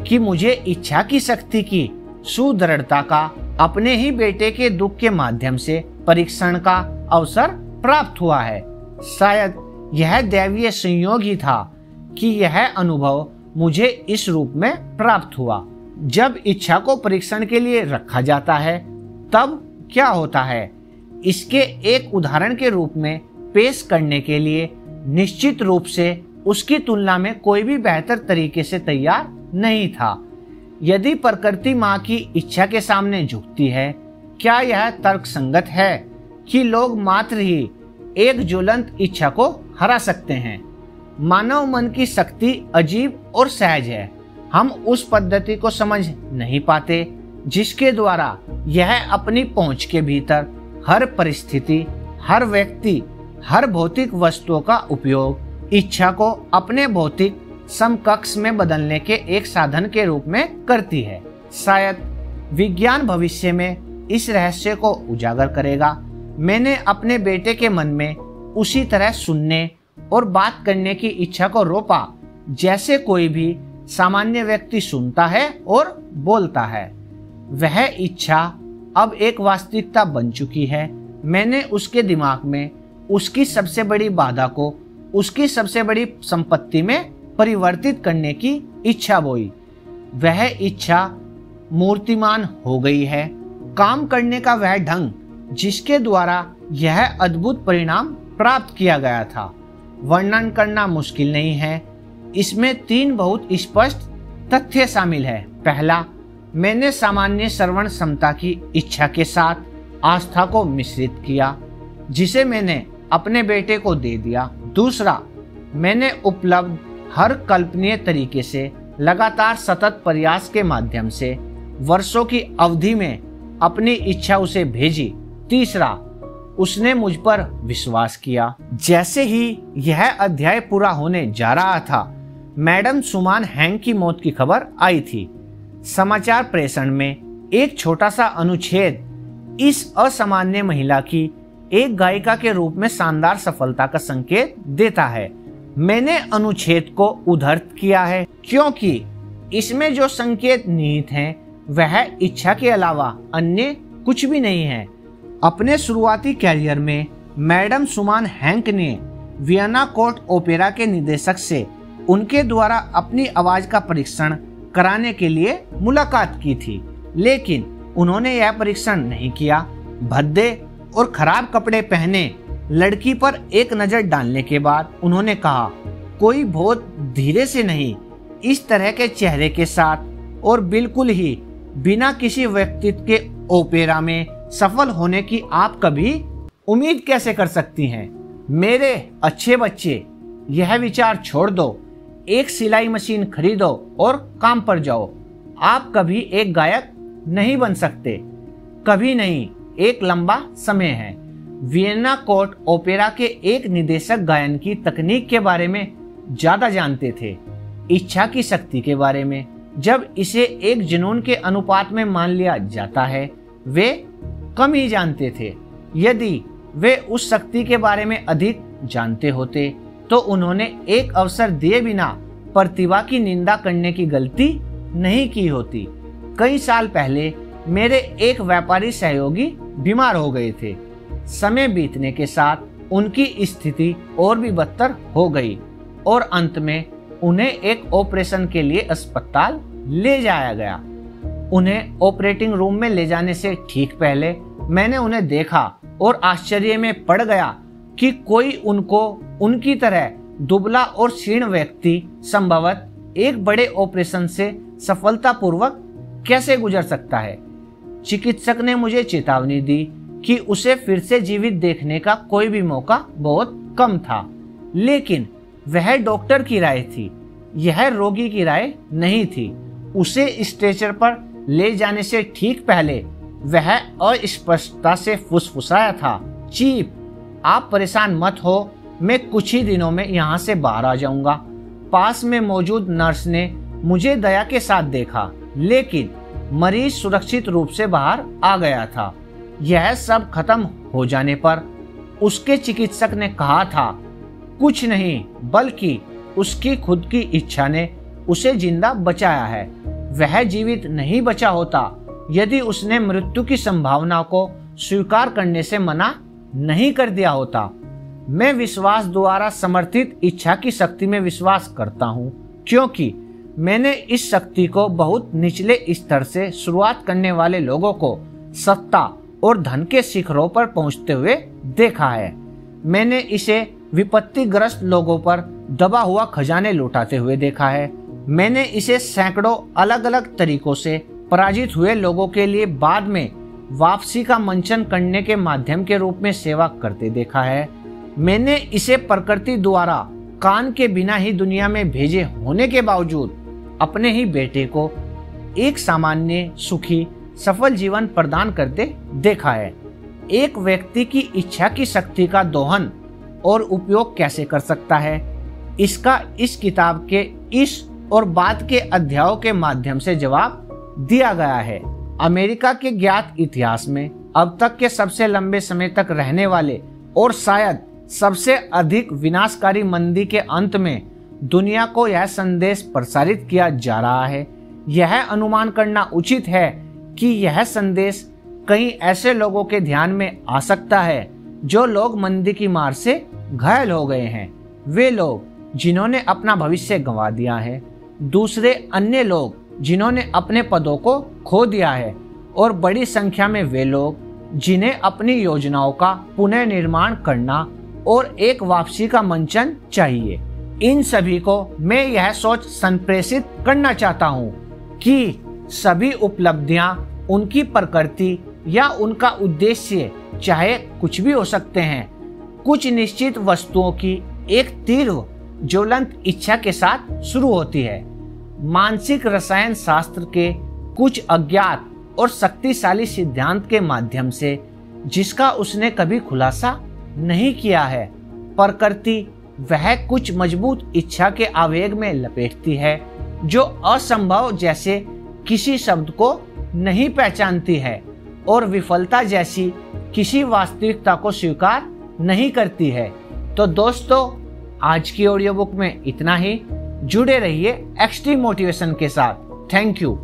कि मुझे इच्छा की शक्ति की सुदृढ़ता का अपने ही बेटे के दुख के माध्यम से परीक्षण का अवसर प्राप्त हुआ है। शायद यह दैवीय संयोग ही था कि यह अनुभव मुझे इस रूप में प्राप्त हुआ। जब इच्छा को परीक्षण के लिए रखा जाता है तब क्या होता है, इसके एक उदाहरण के रूप में पेश करने के लिए निश्चित रूप से उसकी तुलना में कोई भी बेहतर तरीके से तैयार नहीं था। यदि प्रकृति माँ की इच्छा के सामने झुकती है, क्या यह तर्कसंगत है कि लोग मात्र ही एक ज्वलंत इच्छा को हरा सकते हैं? मानव मन की शक्ति अजीब और सहज है। हम उस पद्धति को समझ नहीं पाते जिसके द्वारा यह अपनी पहुंच के भीतर हर परिस्थिति, हर व्यक्ति, हर भौतिक वस्तुओं का उपयोग इच्छा को अपने भौतिक समकक्ष में बदलने के एक साधन के रूप में करती है। शायद विज्ञान भविष्य में इस रहस्य को उजागर करेगा। मैंने अपने बेटे के मन में उसी तरह सुनने और बात करने की इच्छा को रोपा जैसे कोई भी सामान्य व्यक्ति सुनता है और बोलता है। वह इच्छा अब एक वास्तविकता बन चुकी है। मैंने उसके दिमाग में उसकी सबसे बड़ी बाधा को उसकी सबसे बड़ी संपत्ति में परिवर्तित करने की इच्छा बोई। वह इच्छा मूर्तिमान हो गई है। काम करने का वह ढंग जिसके द्वारा यह अद्भुत परिणाम प्राप्त किया गया था, वर्णन करना मुश्किल नहीं है। इसमें 3 बहुत स्पष्ट तथ्य शामिल है। पहला, मैंने सामान्य श्रवण क्षमता की इच्छा के साथ आस्था को मिश्रित किया जिसे मैंने अपने बेटे को दे दिया। दूसरा, मैंने उपलब्ध हर कल्पनीय तरीके से लगातार सतत प्रयास के माध्यम से वर्षों की अवधि में अपनी इच्छा उसे भेजी। तीसरा, उसने मुझ पर विश्वास किया। जैसे ही यह अध्याय पूरा होने जा रहा था, मैडम सुमान हैंक की मौत की खबर आई थी। समाचार प्रेषण में एक छोटा सा अनुच्छेद इस असामान्य महिला की एक गायिका के रूप में शानदार सफलता का संकेत देता है। मैंने अनुच्छेद को उद्धृत किया है क्योंकि इसमें जो संकेत निहित हैं वह इच्छा के अलावा अन्य कुछ भी नहीं है। अपने शुरुआती कैरियर में मैडम सुमान हैंक ने वियना कोर्ट ओपेरा के निदेशक से उनके द्वारा अपनी आवाज का परीक्षण कराने के लिए मुलाकात की थी, लेकिन उन्होंने यह परीक्षण नहीं किया। भद्दे और खराब कपड़े पहने लड़की पर एक नजर डालने के बाद उन्होंने कहा, कोई बहुत धीरे से नहीं, इस तरह के चेहरे के साथ और बिल्कुल ही बिना किसी व्यक्तित्व के ओपेरा में सफल होने की आप कभी उम्मीद कैसे कर सकती हैं? मेरे अच्छे बच्चे, यह विचार छोड़ दो, एक सिलाई मशीन खरीदो और काम पर जाओ। आप कभी एक गायक नहीं बन सकते, कभी नहीं। एक लंबा समय है। वियना कोर्ट ओपेरा के एक निदेशक गायन की तकनीक के बारे में ज्यादा जानते थे, इच्छा की शक्ति के बारे में। जब इसे एक जुनून के अनुपात में मान लिया जाता है, वे कम ही जानते थे। यदि वे उस शक्ति के बारे में अधिक जानते होते तो उन्होंने एक अवसर दिए बिना प्रतिभा की निंदा करने की गलती नहीं की होती। कई साल पहले मेरे एक व्यापारी सहयोगी बीमार हो गए थे। समय बीतने के साथ उनकी स्थिति और भी बदतर हो गई और अंत में उन्हें एक ऑपरेशन के लिए अस्पताल ले जाया गया। उन्हें ऑपरेटिंग रूम में ले जाने से ठीक पहले मैंने उन्हें देखा और आश्चर्य में पड़ गया कि कोई उनको उनकी तरह दुबला और क्षीण व्यक्ति संभवतः एक बड़े ऑपरेशन से सफलतापूर्वक कैसे गुजर सकता है। चिकित्सक ने मुझे चेतावनी दी कि उसे फिर से जीवित देखने का कोई भी मौका बहुत कम था। लेकिन वह डॉक्टर की राय थी, यह रोगी की राय नहीं थी। उसे स्ट्रेचर पर ले जाने से ठीक पहले वह अस्पष्टता से फुसफुसाया था, चीफ, आप परेशान मत हो, मैं कुछ ही दिनों में यहाँ से बाहर आ जाऊंगा। पास में मौजूद नर्स ने मुझे दया के साथ देखा, लेकिन मरीज सुरक्षित रूप से बाहर आ गया था। यह सब खत्म हो जाने पर उसके चिकित्सक ने कहा था, कुछ नहीं बल्कि उसकी खुद की इच्छा ने उसे जिंदा बचाया है। वह जीवित नहीं बचा होता यदि उसने मृत्यु की संभावना को स्वीकार करने से मना नहीं कर दिया होता। मैं विश्वास द्वारा समर्थित इच्छा की शक्ति में विश्वास करता हूँ, क्योंकि मैंने इस शक्ति को बहुत निचले स्तर से शुरुआत करने वाले लोगों को सत्ता और धन के शिखरों पर पहुंचते हुए देखा है। मैंने इसे विपत्तिग्रस्त लोगों पर दबा हुआ खजाने लुटाते हुए देखा है। मैंने इसे सैकड़ों अलग अलग तरीकों से पराजित हुए लोगों के लिए बाद में वापसी का मंचन करने के माध्यम के रूप में सेवा करते देखा है। मैंने इसे प्रकृति द्वारा कान के बिना ही दुनिया में भेजे होने के बावजूद अपने ही बेटे को एक सामान्य, सुखी, सफल जीवन प्रदान करते देखा है। एक व्यक्ति की इच्छा की शक्ति का दोहन और उपयोग कैसे कर सकता है, इसका इस किताब के इस और बाद के अध्यायों के माध्यम से जवाब दिया गया है। अमेरिका के ज्ञात इतिहास में अब तक के सबसे लंबे समय तक रहने वाले और शायद सबसे अधिक विनाशकारी मंदी के अंत में दुनिया को यह संदेश प्रसारित किया जा रहा है। यह अनुमान करना उचित है कि यह संदेश कई ऐसे लोगों के ध्यान में आ सकता है जो लोग मंदी की मार से घायल हो गए हैं। वे लोग जिन्होंने अपना भविष्य गंवा दिया है, दूसरे अन्य लोग जिन्होंने अपने पदों को खो दिया है, और बड़ी संख्या में वे लोग जिन्हें अपनी योजनाओं का पुनर्निर्माण करना और एक वापसी का मंचन चाहिए। इन सभी को मैं यह सोच संप्रेषित करना चाहता हूँ कि सभी उपलब्धियाँ, उनकी प्रकृति या उनका उद्देश्य चाहे कुछ भी हो सकते हैं, कुछ निश्चित वस्तुओं की एक तीव्र ज्वलंत इच्छा के साथ शुरू होती है। मानसिक रसायन शास्त्र के कुछ अज्ञात और शक्तिशाली सिद्धांत के माध्यम से, जिसका उसने कभी खुलासा नहीं किया है, प्रकृति वह कुछ मजबूत इच्छा के आवेग में लपेटती है जो असंभव जैसे किसी शब्द को नहीं पहचानती है और विफलता जैसी किसी वास्तविकता को स्वीकार नहीं करती है। तो दोस्तों, आज की ऑडियो बुक में इतना ही। जुड़े रहिए एक्सट्रीम मोटिवेशन के साथ। Thank you.